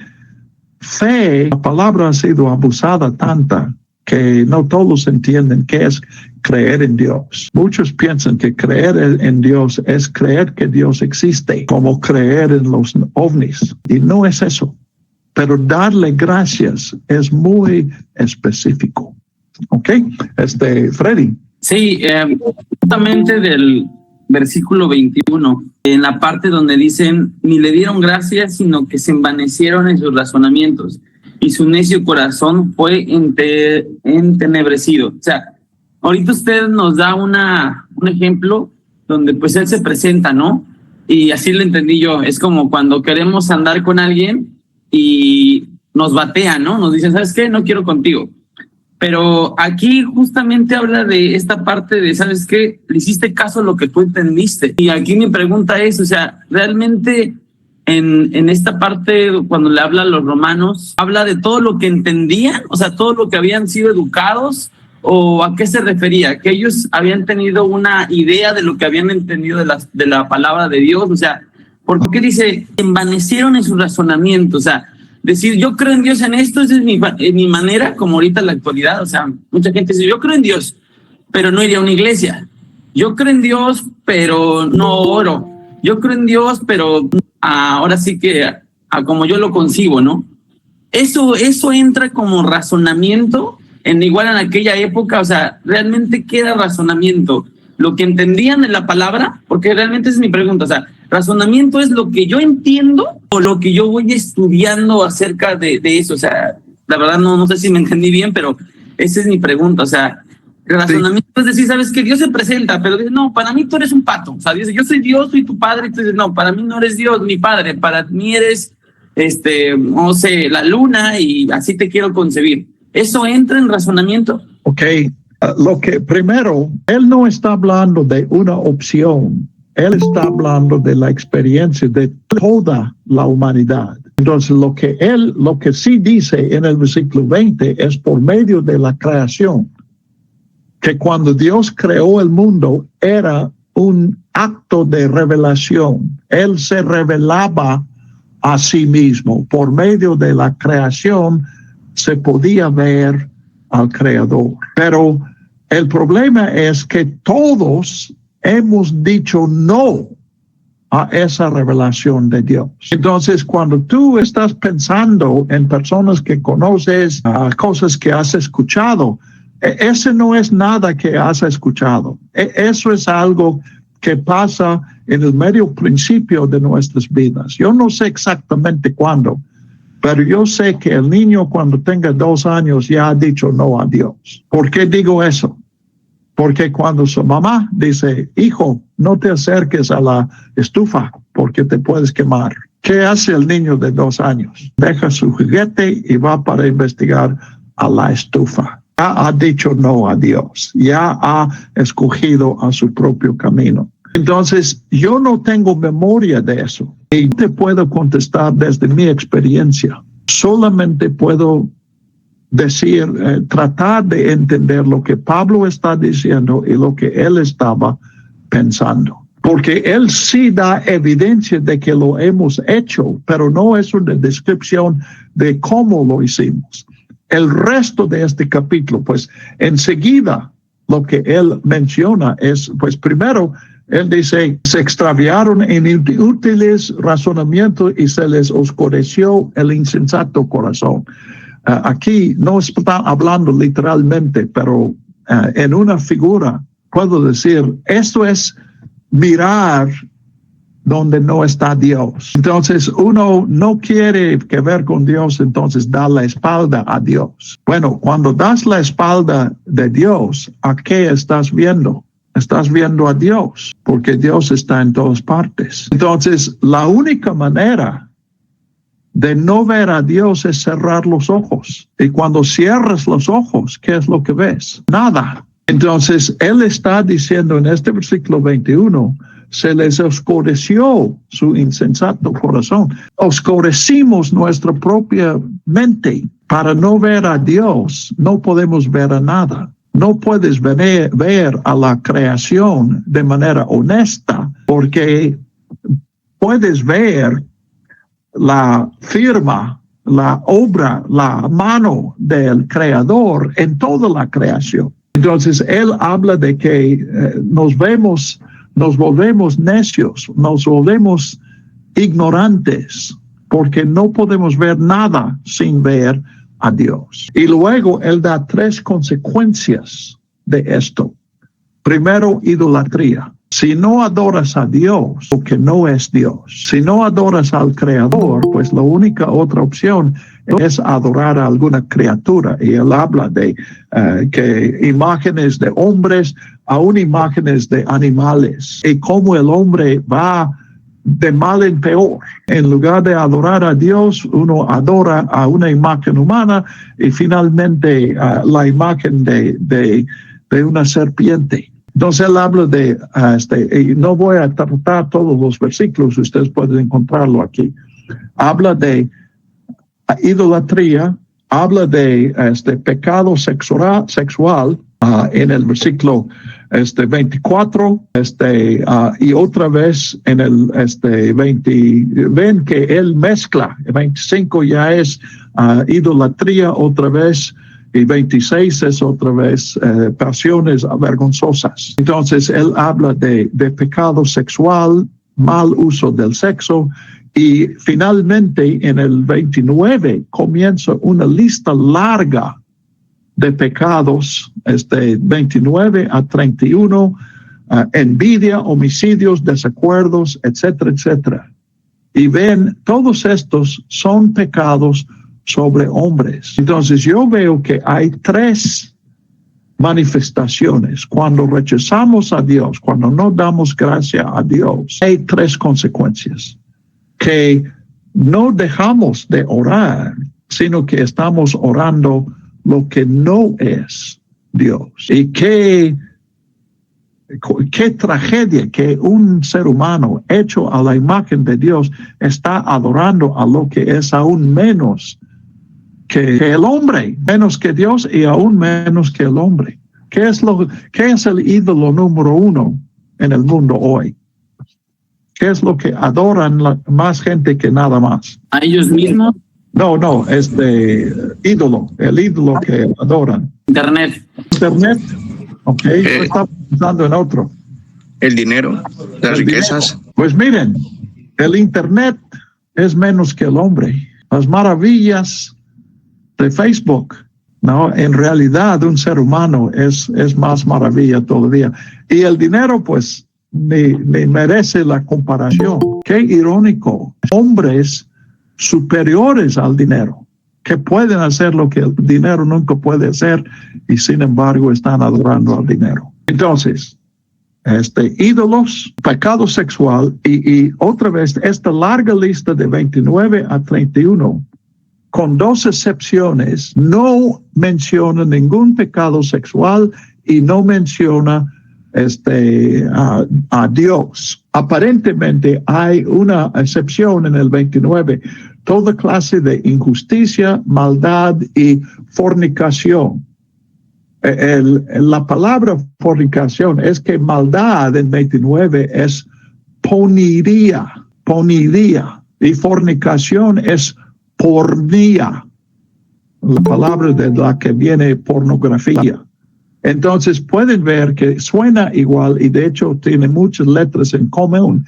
fe, la palabra ha sido abusada tanta que no todos entienden qué es creer en Dios. Muchos piensan que creer en Dios es creer que Dios existe, como creer en los ovnis. Y no es eso. Pero darle gracias es muy específico. ¿Ok? Freddy. Sí, justamente del versículo 21, en la parte donde dicen, ni le dieron gracias, sino que se envanecieron en sus razonamientos, y su necio corazón fue entenebrecido. O sea, ahorita usted nos da un ejemplo donde pues él se presenta, ¿no? Y así lo entendí yo. Es como cuando queremos andar con alguien y nos batean, ¿no? Nos dicen, ¿sabes qué? No quiero contigo. Pero aquí justamente habla de esta parte de, ¿sabes qué? Le hiciste caso a lo que tú entendiste. Y aquí mi pregunta es, o sea, realmente en esta parte, cuando le habla a los romanos, ¿habla de todo lo que entendían? O sea, todo lo que habían sido educados, ¿o a qué se refería? ¿Que ellos habían tenido una idea de lo que habían entendido de la palabra de Dios? O sea, ¿por qué dice, envanecieron en su razonamiento? O sea, decir, yo creo en Dios en esto, esa es mi manera, como ahorita en la actualidad. O sea, mucha gente dice, yo creo en Dios, pero no iría a una iglesia. Yo creo en Dios, pero no oro. Yo creo en Dios, pero ahora sí que a como yo lo concibo, ¿no? Eso entra como razonamiento, igual en aquella época. O sea, ¿realmente qué era razonamiento? ¿Lo que entendían de la palabra? Porque realmente esa es mi pregunta. O sea, ¿razonamiento es lo que yo entiendo o lo que yo voy estudiando acerca de eso? O sea, la verdad no sé si me entendí bien, pero esa es mi pregunta. O sea, razonamiento es decir, ¿sabes qué? Dios se presenta, pero dice, no, para mí tú eres un pato. O sea, dice, yo soy Dios, soy tu padre. Y tú dices, no, para mí no eres Dios, mi padre. Para mí eres, no sé, la luna y así te quiero concebir. ¿Eso entra en razonamiento? Ok. Lo que primero, él no está hablando de una opción, él está hablando de la experiencia de toda la humanidad. Entonces, lo que sí dice en el versículo 20 es por medio de la creación, que cuando Dios creó el mundo era un acto de revelación. Él se revelaba a sí mismo. Por medio de la creación se podía ver al Creador. Pero el problema es que todos hemos dicho no a esa revelación de Dios. Entonces, cuando tú estás pensando en personas que conoces, cosas que has escuchado, ese no es nada que has escuchado. Eso es algo que pasa en el medio principio de nuestras vidas. Yo no sé exactamente cuándo, pero yo sé que el niño cuando tenga 2 años ya ha dicho no a Dios. ¿Por qué digo eso? Porque cuando su mamá dice, hijo, no te acerques a la estufa porque te puedes quemar. ¿Qué hace el niño de 2 años? Deja su juguete y va para investigar a la estufa. Ya ha dicho no a Dios. Ya ha escogido a su propio camino. Entonces, yo no tengo memoria de eso. Y te puedo contestar desde mi experiencia. Solamente puedo decir, tratar de entender lo que Pablo está diciendo y lo que él estaba pensando. Porque él sí da evidencia de que lo hemos hecho, pero no es una descripción de cómo lo hicimos. El resto de este capítulo, pues enseguida lo que él menciona es, pues primero, él dice, se extraviaron en inútiles razonamientos y se les oscureció el insensato corazón. Aquí no está hablando literalmente, pero en una figura puedo decir, esto es mirar donde no está Dios. Entonces uno no quiere que ver con Dios, entonces da la espalda a Dios. Bueno, cuando das la espalda de Dios, ¿a qué estás viendo? Estás viendo a Dios, porque Dios está en todas partes. Entonces, la única manera de no ver a Dios es cerrar los ojos. Y cuando cierras los ojos, ¿qué es lo que ves? Nada. Entonces, Él está diciendo en este versículo 21, se les oscureció su insensato corazón. Oscurecimos nuestra propia mente para no ver a Dios. No podemos ver a nada. No puedes ver a la creación de manera honesta porque puedes ver la firma, la obra, la mano del Creador en toda la creación. Entonces, Él habla de que nos volvemos necios, nos volvemos ignorantes, porque no podemos ver nada sin ver a Dios. Y luego Él da 3 consecuencias de esto. Primero, idolatría. Si no adoras a Dios, porque no es Dios. Si no adoras al Creador, pues la única otra opción es adorar a alguna criatura. Y Él habla de que imágenes de hombres, aún imágenes de animales. Y cómo el hombre va de mal en peor. En lugar de adorar a Dios, uno adora a una imagen humana y finalmente la imagen de una serpiente. Entonces Él habla de, y no voy a tratar todos los versículos, ustedes pueden encontrarlo aquí. Habla de idolatría, habla de pecado sexual en el versículo 24, y otra vez en el 20, ven que Él mezcla, el 25 ya es idolatría otra vez, y 26 es otra vez pasiones vergonzosas. Entonces Él habla de pecado sexual, mal uso del sexo, y finalmente en el 29 comienza una lista larga de pecados, 29 a 31, envidia, homicidios, desacuerdos, etcétera, etcétera. Y ven, todos estos son pecados sobre hombres. Entonces yo veo que hay 3 manifestaciones. Cuando rechazamos a Dios, cuando no damos gracia a Dios, hay 3 consecuencias. Que no dejamos de orar, sino que estamos orando lo que no es Dios. Y qué tragedia que un ser humano hecho a la imagen de Dios está adorando a lo que es aún menos que el hombre, menos que Dios y aún menos que el hombre. ¿Qué es el ídolo número 1 en el mundo hoy? ¿Qué es lo que adoran más gente que nada más? ¿A ellos mismos? No, ídolo, el ídolo que adoran. Internet. Ok, yo estaba pensando en otro. El dinero, las riquezas. Dinero. Pues miren, el Internet es menos que el hombre. Las maravillas de Facebook, no, en realidad un ser humano es más maravilla todavía. Y el dinero, pues, me merece la comparación. Qué irónico. Hombres superiores al dinero, que pueden hacer lo que el dinero nunca puede hacer y sin embargo están adorando al dinero. Entonces, ídolos, pecado sexual y otra vez esta larga lista de 29 a 31, con 2 excepciones, no menciona ningún pecado sexual y no menciona a Dios. Aparentemente hay una excepción en el 29, toda clase de injusticia, maldad y fornicación. La palabra fornicación es que maldad en 29 es poniría, y fornicación es pornía, la palabra de la que viene pornografía. Entonces pueden ver que suena igual y de hecho tiene muchas letras en común.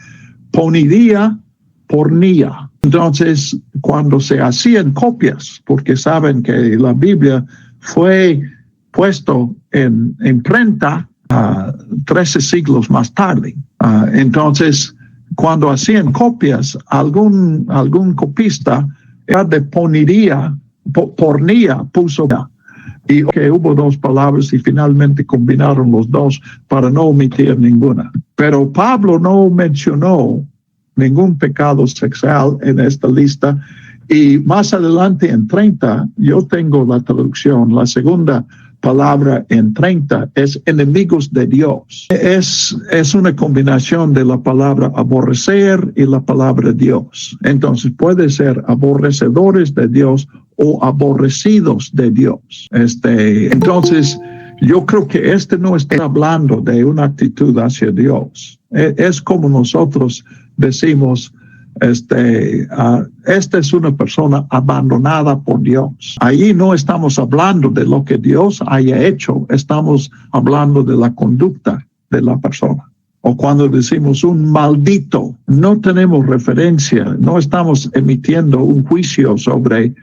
Poniría, pornía. Entonces cuando se hacían copias, porque saben que la Biblia fue puesto en imprenta 13 siglos más tarde. Entonces cuando hacían copias, algún copista pornía, puso, y que hubo dos palabras y finalmente combinaron los dos para no omitir ninguna. Pero Pablo no mencionó ningún pecado sexual en esta lista, y más adelante en 30, yo tengo la traducción, la segunda palabra en 30 es enemigos de Dios. Es una combinación de la palabra aborrecer y la palabra Dios. Entonces puede ser aborrecedores de Dios o aborrecidos de Dios. Entonces yo creo que no está hablando de una actitud hacia Dios. Es como nosotros decimos, esta es una persona abandonada por Dios. Ahí no estamos hablando de lo que Dios haya hecho, estamos hablando de la conducta de la persona. O cuando decimos un maldito, no tenemos referencia, no estamos emitiendo un juicio sobre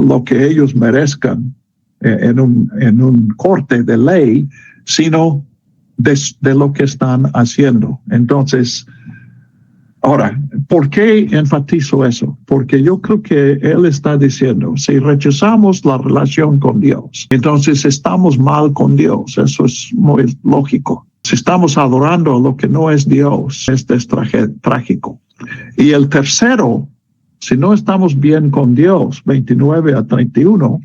lo que ellos merezcan en un corte de ley, sino de lo que están haciendo. Entonces, ahora, ¿por qué enfatizo eso? Porque yo creo que él está diciendo, si rechazamos la relación con Dios, entonces estamos mal con Dios. Eso es muy lógico. Si estamos adorando a lo que no es Dios, esto es trágico. Y el tercero, si no estamos bien con Dios, 29 a 31,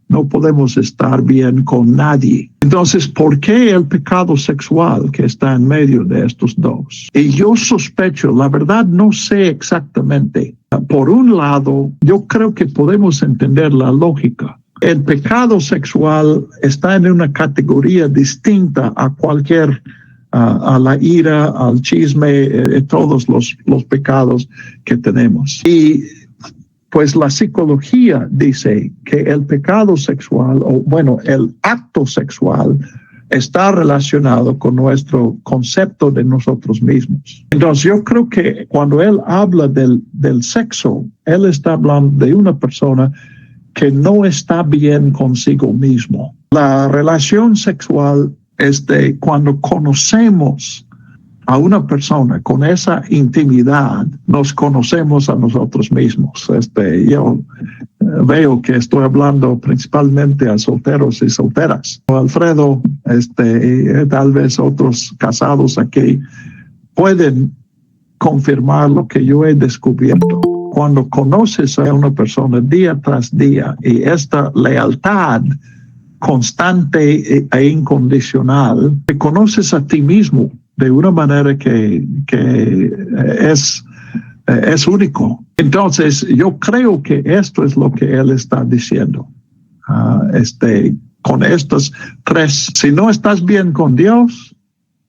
no podemos estar bien con nadie. Entonces, ¿por qué el pecado sexual que está en medio de estos dos? Y yo sospecho, la verdad no sé exactamente. Por un lado, yo creo que podemos entender la lógica. El pecado sexual está en una categoría distinta a cualquier, a la ira, al chisme, todos los pecados que tenemos. Y pues la psicología dice que el pecado sexual, el acto sexual, está relacionado con nuestro concepto de nosotros mismos. Entonces yo creo que cuando él habla del sexo, él está hablando de una persona que no está bien consigo mismo. La relación sexual es de cuando conocemos a una persona con esa intimidad, nos conocemos a nosotros mismos. Yo veo que estoy hablando principalmente a solteros y solteras. Alfredo, tal vez otros casados aquí pueden confirmar lo que yo he descubierto. Cuando conoces a una persona día tras día y esta lealtad constante e incondicional, te conoces a ti mismo de una manera que es único. Entonces, yo creo que esto es lo que él está diciendo. Con estos tres, si no estás bien con Dios,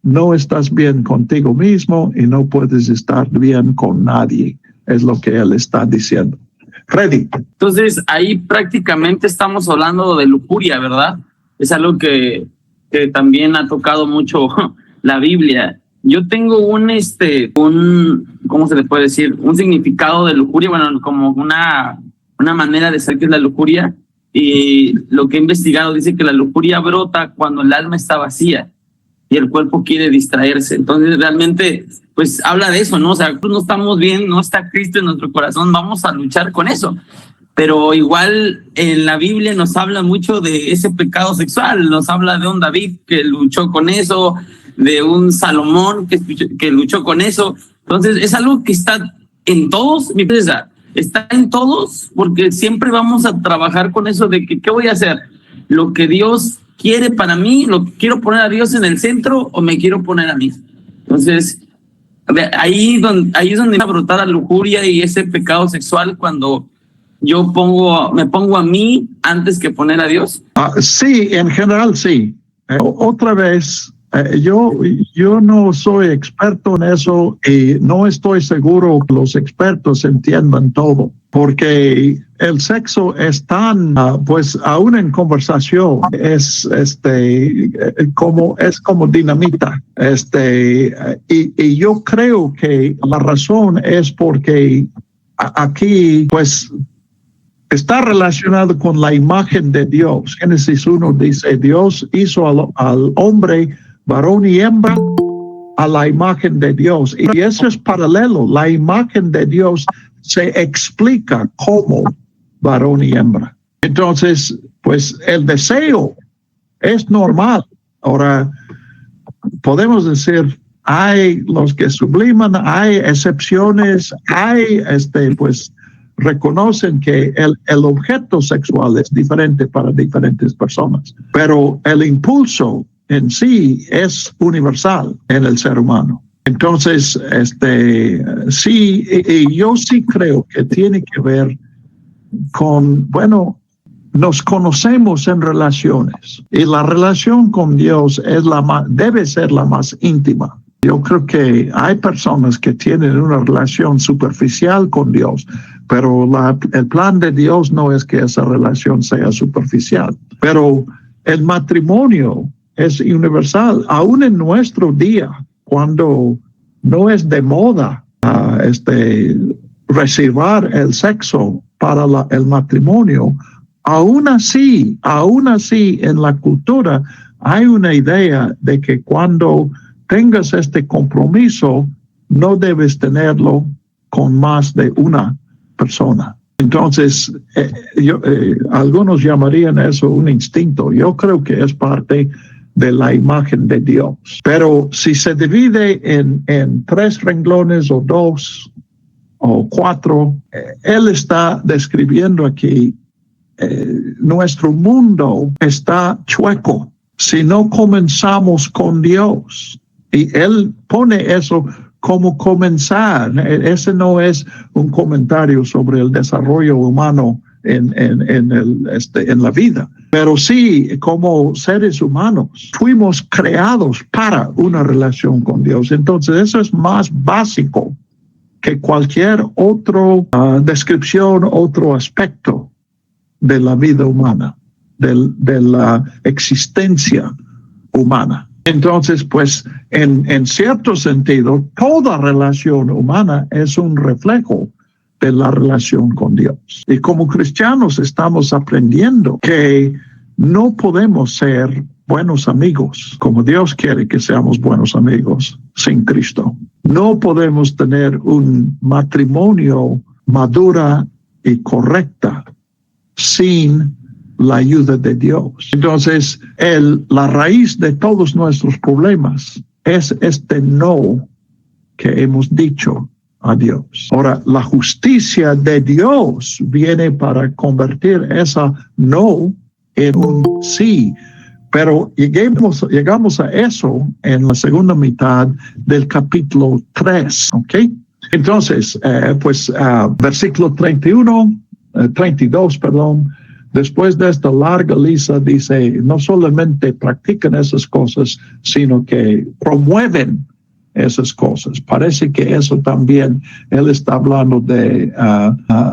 no estás bien contigo mismo y no puedes estar bien con nadie. Es lo que él está diciendo. Freddy. Entonces, ahí prácticamente estamos hablando de lujuria, ¿verdad? Es algo que también ha tocado mucho la Biblia. Yo tengo ¿cómo se le puede decir? Un significado de lujuria, como una manera de saber qué es la lujuria. Y lo que he investigado dice que la lujuria brota cuando el alma está vacía y el cuerpo quiere distraerse. Entonces, realmente, pues habla de eso, ¿no? O sea, no estamos bien, no está Cristo en nuestro corazón, vamos a luchar con eso. Pero igual en la Biblia nos habla mucho de ese pecado sexual, nos habla de un David que luchó con eso, de un Salomón que luchó con eso. Entonces es algo que está en todos, mi empresa, está en todos, porque siempre vamos a trabajar con eso de que, ¿qué voy a hacer? Lo que Dios quiere para mí, lo quiero poner a Dios en el centro o me quiero poner a mí. Entonces ahí es donde va a brotar la lujuria y ese pecado sexual cuando yo me pongo a mí antes que poner a Dios. Sí, en general sí. Otra vez, yo no soy experto en eso y no estoy seguro que los expertos entiendan todo, porque el sexo es tan, pues aún en conversación, es como dinamita. Y yo creo que la razón es porque aquí, pues, está relacionado con la imagen de Dios. Génesis 1 dice, Dios hizo al hombre varón y hembra a la imagen de Dios. Y eso es paralelo. La imagen de Dios se explica como varón y hembra. Entonces, pues el deseo es normal. Ahora, podemos decir, hay los que subliman, hay excepciones, hay, pues, reconocen que el objeto sexual es diferente para diferentes personas, pero el impulso en sí es universal en el ser humano. Entonces, sí, y yo sí creo que tiene que ver con, bueno, nos conocemos en relaciones y la relación con Dios es debe ser la más íntima. Yo creo que hay personas que tienen una relación superficial con Dios, pero el plan de Dios no es que esa relación sea superficial. Pero el matrimonio es universal, aún en nuestro día, cuando no es de moda reservar el sexo para el matrimonio. Aún así, en la cultura hay una idea de que cuando tengas este compromiso, no debes tenerlo con más de una persona. Entonces, algunos llamarían eso un instinto. Yo creo que es parte de la imagen de Dios. Pero si se divide en 3 renglones o 2 o 4, él está describiendo aquí nuestro mundo está chueco si no comenzamos con Dios. Y él pone eso como comenzar. Ese no es un comentario sobre el desarrollo humano en la vida, pero sí, como seres humanos fuimos creados para una relación con Dios. Entonces eso es más básico que cualquier otra descripción, otro aspecto de la vida humana, de la existencia humana. Entonces, pues, en cierto sentido, toda relación humana es un reflejo de la relación con Dios. Y como cristianos estamos aprendiendo que no podemos ser buenos amigos, como Dios quiere que seamos buenos amigos, sin Cristo. No podemos tener un matrimonio madura y correcta sin la ayuda de Dios. Entonces, la raíz de todos nuestros problemas es este no que hemos dicho a Dios. Ahora, la justicia de Dios viene para convertir esa no en un sí. Pero llegamos a eso en la segunda mitad del capítulo 3, ¿ok? Entonces, versículo 32, después de esta larga lista dice, no solamente practican esas cosas, sino que promueven esas cosas. Parece que eso también, él está hablando de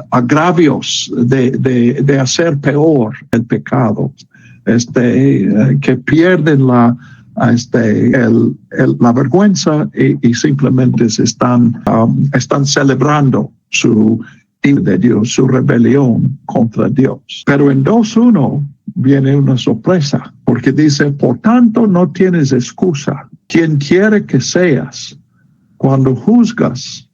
agravios, de hacer peor el pecado, que pierden la vergüenza y simplemente están celebrando su de Dios, su rebelión contra Dios. Pero en 2:1 viene una sorpresa, porque dice, por tanto no tienes excusa, quien quiere que seas, cuando juzgas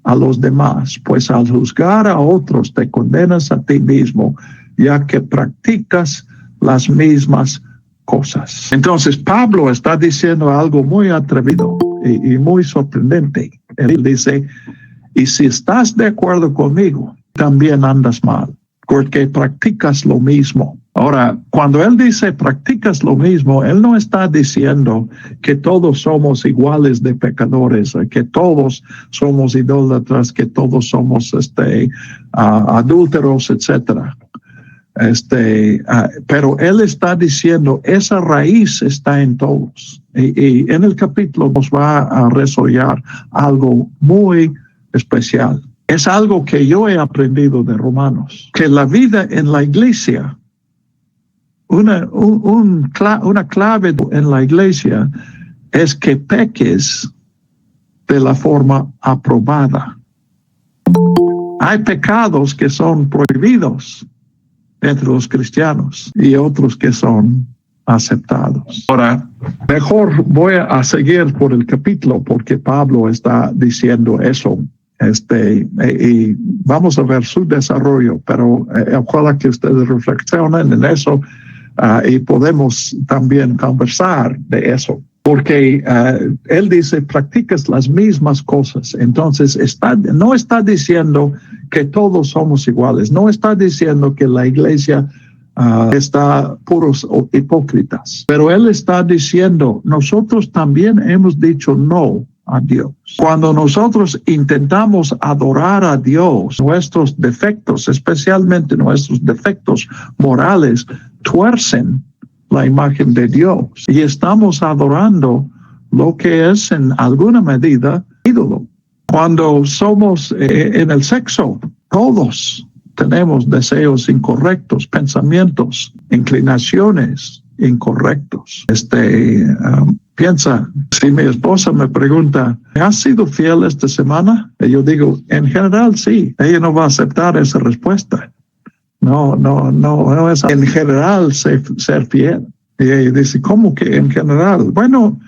a los demás, pues al juzgar a otros te condenas a ti mismo, ya que practicas las mismas cosas. Entonces Pablo está diciendo algo muy atrevido y muy sorprendente. Él dice, y si estás de acuerdo conmigo, también andas mal, porque practicas lo mismo. Ahora, cuando él dice practicas lo mismo, él no está diciendo que todos somos iguales de pecadores, que todos somos idólatras, que todos somos adúlteros, etcétera. Pero él está diciendo esa raíz está en todos. Y en el capítulo nos va a resollar algo muy especial. Es algo que yo he aprendido de Romanos, que la vida en la iglesia, una clave en la iglesia es que peques de la forma aprobada. Hay pecados que son prohibidos entre los cristianos y otros que son aceptados. Ahora, mejor voy a seguir por el capítulo porque Pablo está diciendo eso. Y vamos a ver su desarrollo, pero ojalá que ustedes reflexionen en eso y podemos también conversar de eso. Porque él dice, practicas las mismas cosas. Entonces, no está diciendo que todos somos iguales. No está diciendo que la iglesia está puros hipócritas. Pero él está diciendo, nosotros también hemos dicho no a Dios. Cuando nosotros intentamos adorar a Dios, nuestros defectos, especialmente nuestros defectos morales, tuercen la imagen de Dios y estamos adorando lo que es en alguna medida ídolo. Cuando somos en el sexo, todos tenemos deseos incorrectos, pensamientos, inclinaciones incorrectos. Piensa, si mi esposa me pregunta, ¿has sido fiel esta semana? Y yo digo, en general sí. Ella no va a aceptar esa respuesta. No es en general ser fiel. Y ella dice, ¿cómo que en general? Bueno,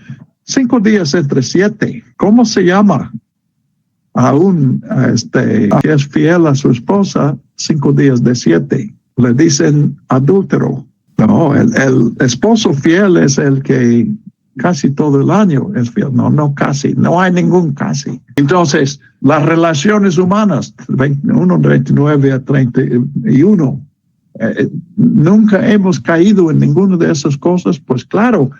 5 días entre 7. ¿Cómo se llama a un que es fiel a su esposa 5 días de 7? Le dicen adúltero. No, el esposo fiel es el que casi todo el año es fiel. No casi, no hay ningún casi. Entonces, las relaciones humanas, 21, 29 a 31, nunca hemos caído en ninguna de esas cosas. Pues claro,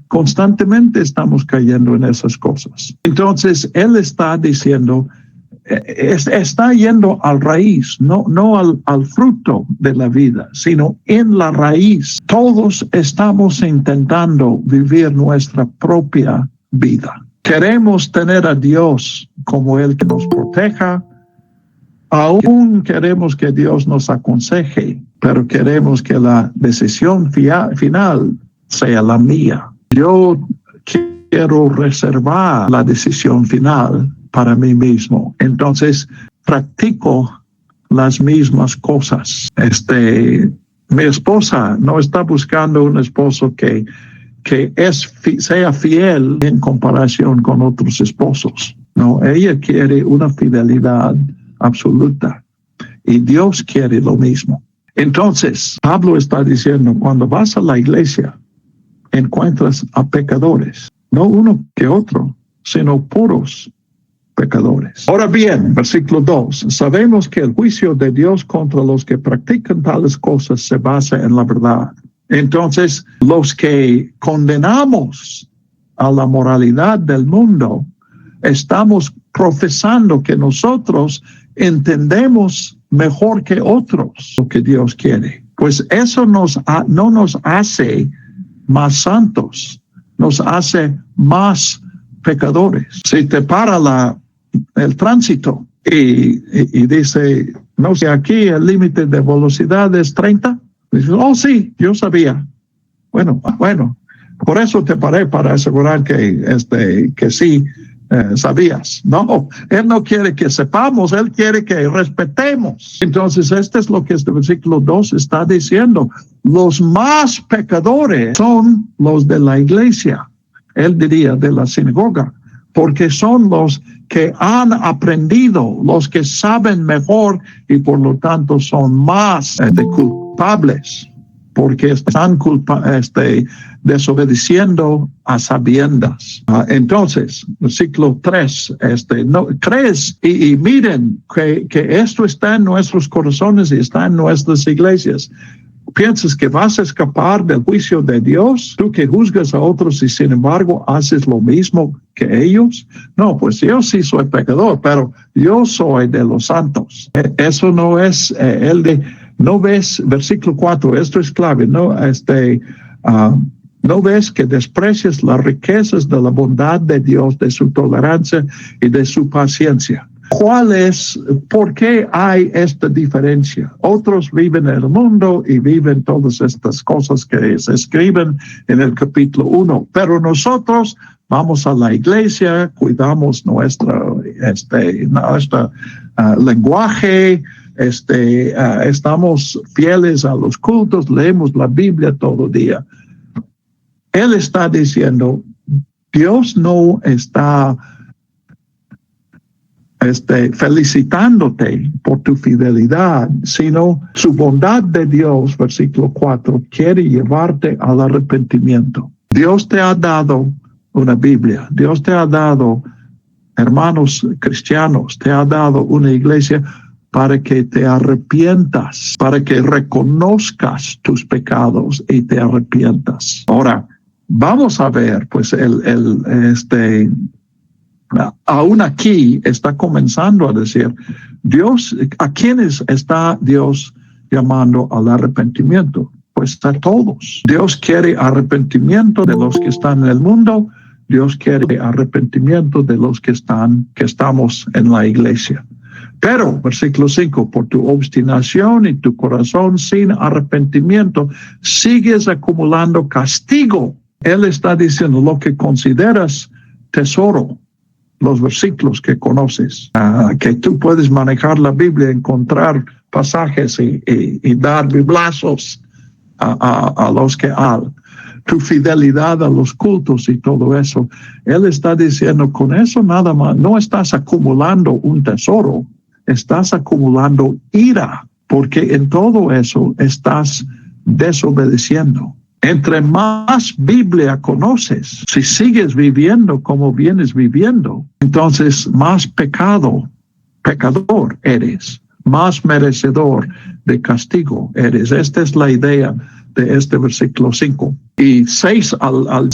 constantemente estamos cayendo en esas cosas. Entonces, él está diciendo, está yendo al raíz, no al fruto de la vida, sino en la raíz. Todos estamos intentando vivir nuestra propia vida. Queremos tener a Dios como el que nos proteja. Aún queremos que Dios nos aconseje, pero queremos que la decisión final sea la mía. Yo quiero reservar la decisión final para mí mismo. Entonces, practico las mismas cosas. Mi esposa no está buscando un esposo que sea fiel en comparación con otros esposos. No, ella quiere una fidelidad absoluta. Y Dios quiere lo mismo. Entonces, Pablo está diciendo, cuando vas a la iglesia, encuentras a pecadores, no uno que otro, sino puros pecadores. Ahora bien, versículo 2, sabemos que el juicio de Dios contra los que practican tales cosas se basa en la verdad. Entonces, los que condenamos a la moralidad del mundo, estamos profesando que nosotros entendemos mejor que otros lo que Dios quiere. Pues eso no nos hace más santos, nos hace más pecadores. Si te para el tránsito y dice, no sé, aquí el límite de velocidad es 30, dices, oh sí, yo sabía. Bueno, por eso te paré, para asegurar que sí sabías. No, él no quiere que sepamos, él quiere que respetemos. Entonces, es lo que este versículo 2 está diciendo. Los más pecadores son los de la iglesia, él diría de la sinagoga, porque son los que han aprendido, los que saben mejor y por lo tanto son más culpables, porque están desobedeciendo a sabiendas. Entonces, versículo 3, no crees y miren que esto está en nuestros corazones y está en nuestras iglesias. ¿Piensas que vas a escapar del juicio de Dios? Tú que juzgas a otros y sin embargo haces lo mismo que ellos. No, pues yo sí soy pecador, pero yo soy de los santos. Eso no es no ves, versículo 4, esto es clave, no ves que desprecias las riquezas de la bondad de Dios, de su tolerancia y de su paciencia. ¿Por qué hay esta diferencia? Otros viven en el mundo y viven todas estas cosas que se escriben en el capítulo 1, pero nosotros vamos a la iglesia, cuidamos nuestro lenguaje, estamos fieles a los cultos, leemos la Biblia todo el día. Él está diciendo, Dios no está felicitándote por tu fidelidad, sino su bondad de Dios, versículo 4, quiere llevarte al arrepentimiento. Dios te ha dado una Biblia, Dios te ha dado hermanos cristianos, te ha dado una iglesia para que te arrepientas, para que reconozcas tus pecados y te arrepientas. Ahora, vamos a ver, pues, aún aquí está comenzando a decir, Dios, ¿a quiénes está Dios llamando al arrepentimiento? Pues a todos. Dios quiere arrepentimiento de los que están en el mundo. Dios quiere arrepentimiento de los que estamos en la iglesia. Pero, versículo 5, por tu obstinación y tu corazón sin arrepentimiento, sigues acumulando castigo. Él está diciendo lo que consideras tesoro, los versículos que conoces, que tú puedes manejar la Biblia, encontrar pasajes y dar biblazos a los que hablan. Tu fidelidad a los cultos y todo eso. Él está diciendo, con eso nada más, no estás acumulando un tesoro, estás acumulando ira, porque en todo eso estás desobedeciendo. Entre más Biblia conoces, si sigues viviendo como vienes viviendo, entonces más pecador eres, más merecedor de castigo eres. Esta es la idea de este versículo 5. Y 6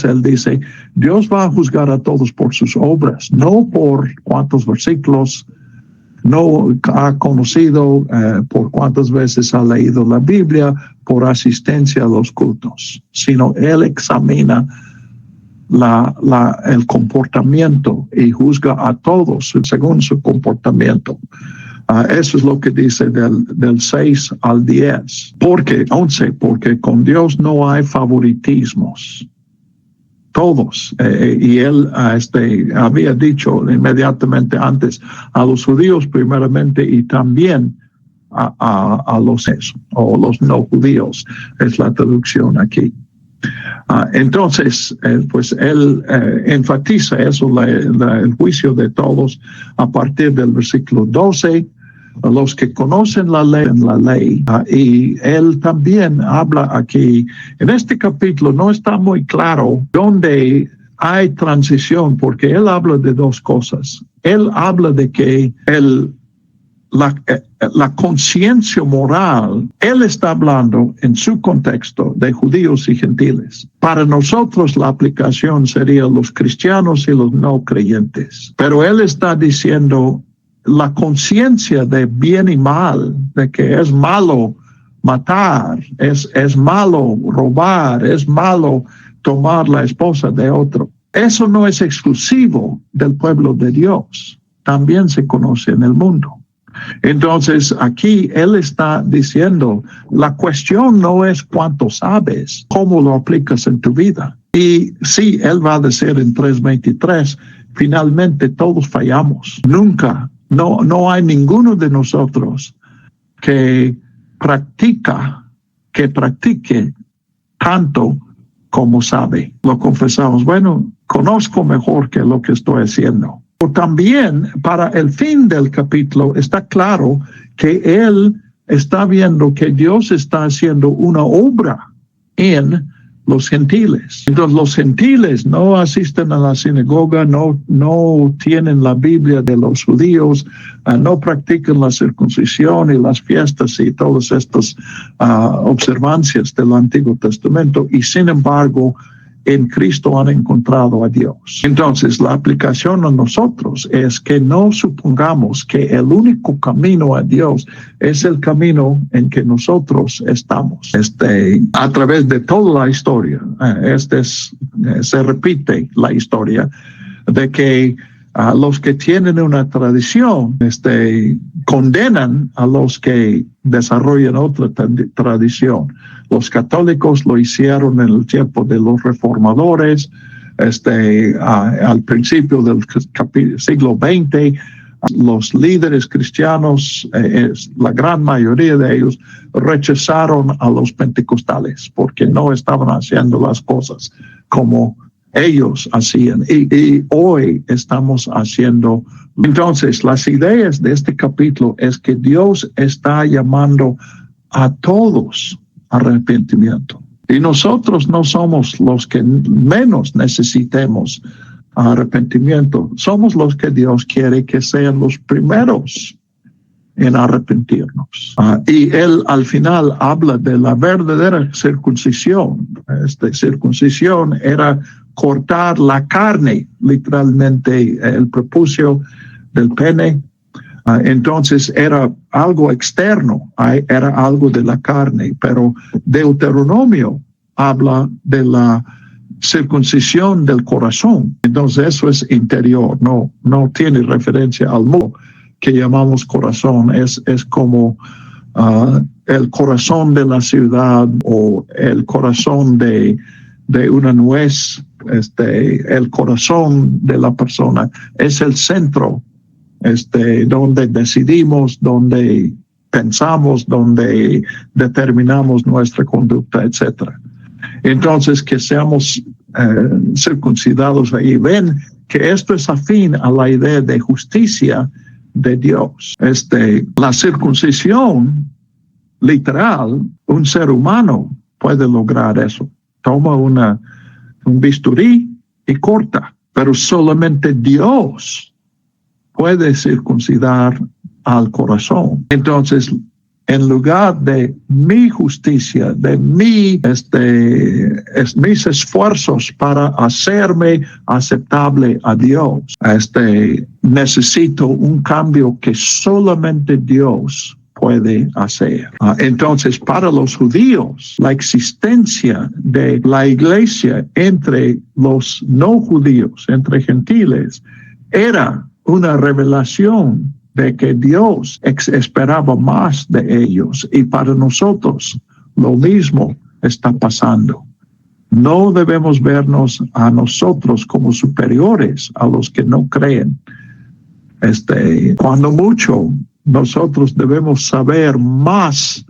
él dice, Dios va a juzgar a todos por sus obras, no por cuántos versículos no ha conocido, por cuántas veces ha leído la Biblia, por asistencia a los cultos, sino Él examina el comportamiento y juzga a todos según su comportamiento. Eso es lo que dice del 6 al 10. Porque 11, porque con Dios no hay favoritismos. Todos. Y él había dicho inmediatamente antes a los judíos primeramente y también a los no judíos. Es la traducción aquí. Entonces, pues él enfatiza eso, el juicio de todos a partir del versículo 12. Los que conocen la ley, y él también habla aquí, en este capítulo no está muy claro dónde hay transición, porque él habla de dos cosas. Él habla de que la conciencia moral, él está hablando en su contexto de judíos y gentiles. Para nosotros la aplicación sería los cristianos y los no creyentes. Pero él está diciendo la conciencia de bien y mal, de que es malo matar, es malo robar, es malo tomar la esposa de otro. Eso no es exclusivo del pueblo de Dios, también se conoce en el mundo. Entonces aquí él está diciendo, la cuestión no es cuánto sabes, cómo lo aplicas en tu vida. Y sí, él va a decir en 3:23, finalmente todos fallamos. Nunca, no hay ninguno de nosotros que practique tanto como sabe. Lo confesamos, bueno, conozco mejor que lo que estoy haciendo. Pero también para el fin del capítulo está claro que él está viendo que Dios está haciendo una obra en los gentiles. Entonces los gentiles no asisten a la sinagoga, no tienen la Biblia de los judíos, no practican la circuncisión y las fiestas y todas estas observancias del Antiguo Testamento, y sin embargo en Cristo han encontrado a Dios. Entonces, la aplicación a nosotros es que no supongamos que el único camino a Dios es el camino en que nosotros estamos. A través de toda la historia, se repite la historia de que los que tienen una tradición condenan a los que desarrollan otra tradición. Los católicos lo hicieron en el tiempo de los reformadores, al principio del siglo XX, Los líderes cristianos, la gran mayoría de ellos, rechazaron a los pentecostales porque no estaban haciendo las cosas como ellos hacían. Y hoy estamos haciendo. Entonces, las ideas de este capítulo es que Dios está llamando a todos a arrepentimiento. Y nosotros no somos los que menos necesitemos arrepentimiento. Somos los que Dios quiere que sean los primeros en arrepentirnos. Y Él al final habla de la verdadera circuncisión. Circuncisión era cortar la carne, literalmente el prepucio del pene. Entonces era algo externo, era algo de la carne, pero Deuteronomio habla de la circuncisión del corazón. Entonces eso es interior, no tiene referencia al mundo que llamamos corazón. Es como el corazón de la ciudad o el corazón de una nuez. El corazón de la persona es el centro, donde decidimos, donde pensamos, donde determinamos nuestra conducta, etcétera. Entonces, que seamos circuncidados ahí. Ven que esto es afín a la idea de justicia de Dios. La circuncisión literal, un ser humano puede lograr eso. Toma un bisturí y corta, pero solamente Dios puede circuncidar al corazón. Entonces, en lugar de mi justicia, de mis esfuerzos para hacerme aceptable a Dios, necesito un cambio que solamente Dios puede hacer. Entonces, para los judíos, la existencia de la iglesia entre los no judíos, entre gentiles, era una revelación de que Dios esperaba más de ellos, y para nosotros lo mismo está pasando. No debemos vernos a nosotros como superiores a los que no creen. Cuando mucho, nosotros debemos saber más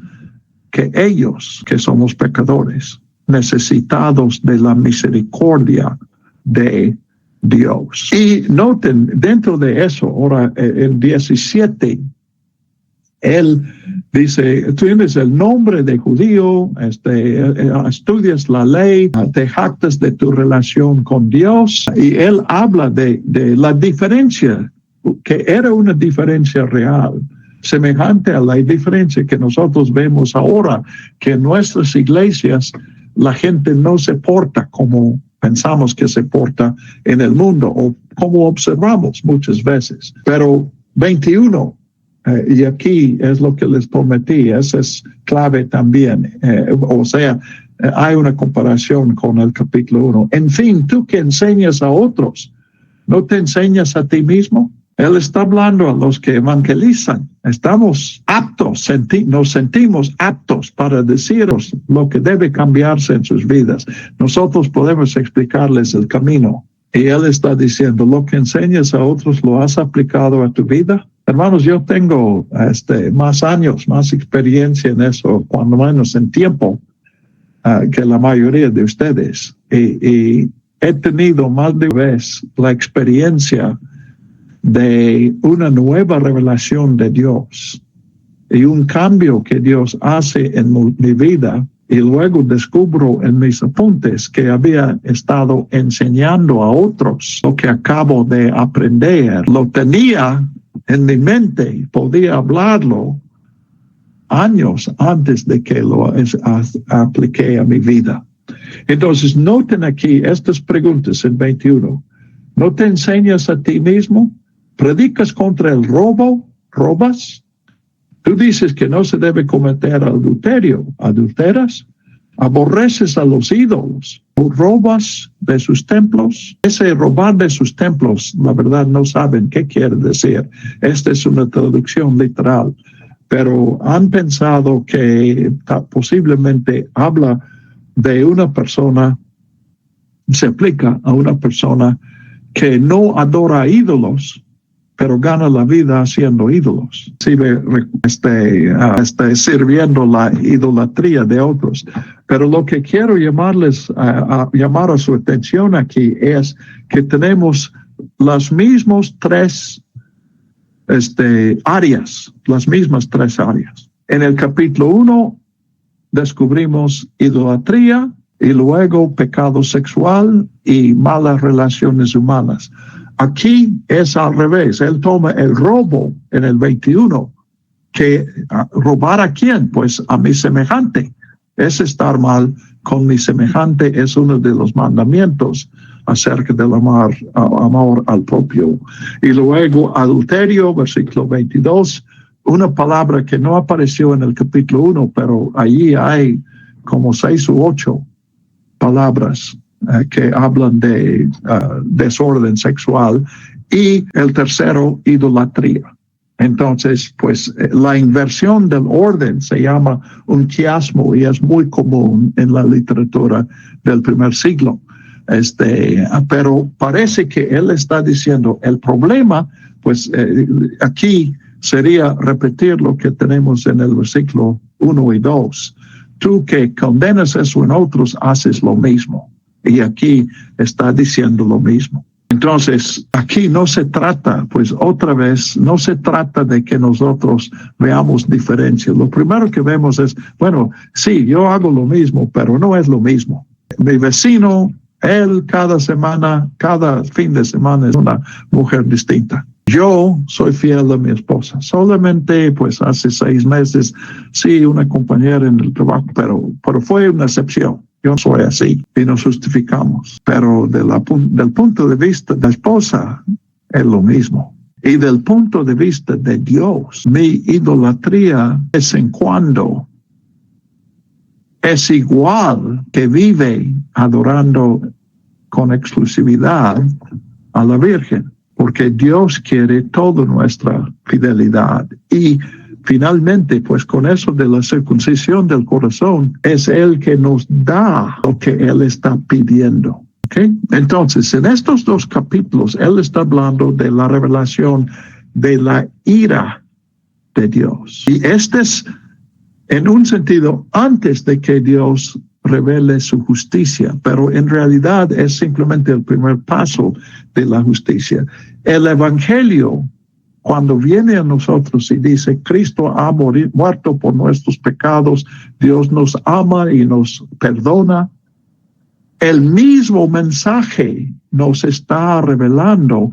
que ellos, que somos pecadores, necesitados de la misericordia de Dios. Y noten, dentro de eso, ahora el 17, él dice, tú tienes el nombre de judío, estudias la ley, te jactas de tu relación con Dios, y él habla de la diferencia, que era una diferencia real, semejante a la diferencia que nosotros vemos ahora, que en nuestras iglesias la gente no se porta como pensamos que se porta en el mundo, o como observamos muchas veces. Pero 21, y aquí es lo que les prometí, esa es clave también. Hay una comparación con el capítulo 1. En fin, tú que enseñas a otros, ¿no te enseñas a ti mismo? Él está hablando a los que evangelizan. Estamos aptos, nos sentimos aptos para deciros lo que debe cambiarse en sus vidas. Nosotros podemos explicarles el camino. Y él está diciendo, lo que enseñas a otros, ¿lo has aplicado a tu vida? Hermanos, yo tengo más años, más experiencia en eso, cuando menos en tiempo, que la mayoría de ustedes. Y he tenido más de una vez la experiencia de una nueva revelación de Dios y un cambio que Dios hace en mi vida, y luego descubro en mis apuntes que había estado enseñando a otros lo que acabo de aprender. Lo tenía en mi mente, podía hablarlo años antes de que lo apliqué a mi vida. Entonces, noten aquí estas preguntas en 21. ¿No te enseñas a ti mismo? ¿Predicas contra el robo? ¿Robas? Tú dices que no se debe cometer adulterio. ¿Adulteras? ¿Aborreces a los ídolos? ¿O robas de sus templos? Ese robar de sus templos, la verdad no saben qué quiere decir. Esta es una traducción literal. Pero han pensado que posiblemente habla de una persona, se aplica a una persona que no adora ídolos, pero gana la vida haciendo ídolos, sirviendo la idolatría de otros. Pero lo que quiero llamar a su atención aquí es que tenemos las mismas tres áreas. En el capítulo 1 descubrimos idolatría y luego pecado sexual y malas relaciones humanas. Aquí es al revés. Él toma el robo en el 21. ¿Robar a quién? Pues a mi semejante. Es estar mal con mi semejante, es uno de los mandamientos acerca del amor al propio. Y luego adulterio, versículo 22, una palabra que no apareció en el capítulo 1, pero allí hay como 6 u 8 palabras que hablan de desorden sexual. Y el tercero, idolatría. Entonces, pues la inversión del orden se llama un quiasmo y es muy común en la literatura del primer siglo. Pero parece que él está diciendo el problema, pues aquí sería repetir lo que tenemos en el versículo 1 y 2. Tú que condenas eso en otros, haces lo mismo. Y aquí está diciendo lo mismo. Entonces, aquí no se trata, pues otra vez, no se trata de que nosotros veamos diferencia. Lo primero que vemos es, bueno, sí, yo hago lo mismo, pero no es lo mismo. Mi vecino, él cada fin de semana es una mujer distinta. Yo soy fiel a mi esposa. Solamente, pues hace 6 meses, sí, una compañera en el trabajo, pero fue una excepción. Yo soy así y nos justificamos. Pero del punto de vista de la esposa es lo mismo. Y del punto de vista de Dios, mi idolatría de vez en cuando es igual que vive adorando con exclusividad a la Virgen. Porque Dios quiere toda nuestra fidelidad. Y finalmente, pues con eso de la circuncisión del corazón, es Él que nos da lo que Él está pidiendo. ¿Okay? Entonces, en estos 2 capítulos, Él está hablando de la revelación de la ira de Dios. Y este es, en un sentido, antes de que Dios revele su justicia, pero en realidad es simplemente el primer paso de la justicia. El Evangelio, cuando viene a nosotros y dice, Cristo ha muerto por nuestros pecados, Dios nos ama y nos perdona, el mismo mensaje nos está revelando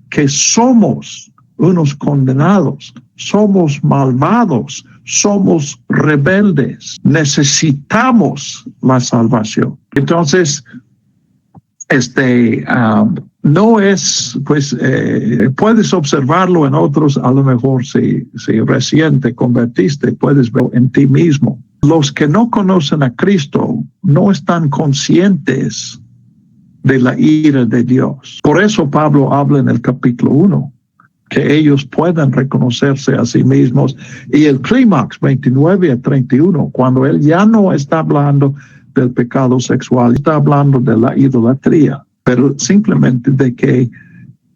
que somos unos condenados, somos malvados, somos rebeldes, necesitamos la salvación. Entonces, no es, pues, puedes observarlo en otros, a lo mejor si recién te convertiste, puedes verlo en ti mismo. Los que no conocen a Cristo no están conscientes de la ira de Dios. Por eso Pablo habla en el capítulo 1, que ellos puedan reconocerse a sí mismos. Y el clímax 29 a 31, cuando él ya no está hablando del pecado sexual, está hablando de la idolatría, pero simplemente de que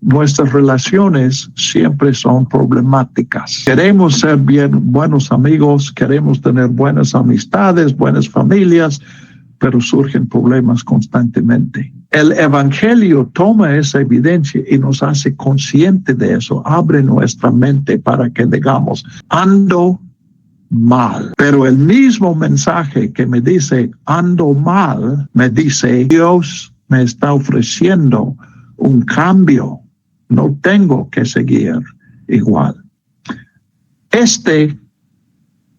nuestras relaciones siempre son problemáticas. Queremos ser buenos amigos, queremos tener buenas amistades, buenas familias, pero surgen problemas constantemente. El Evangelio toma esa evidencia y nos hace consciente de eso, abre nuestra mente para que digamos, ando mal. Pero el mismo mensaje que me dice, ando mal, me dice, Dios me está ofreciendo un cambio. No tengo que seguir igual.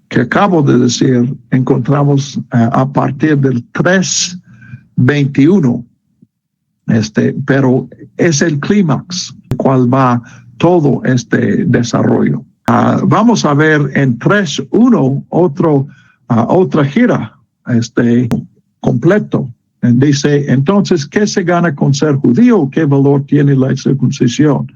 Que acabo de decir, encontramos a partir del 3:21, pero es el clímax, cual va todo este desarrollo. Vamos a ver en 3:1 otra gira completo. Dice, entonces, ¿qué se gana con ser judío? ¿Qué valor tiene la circuncisión?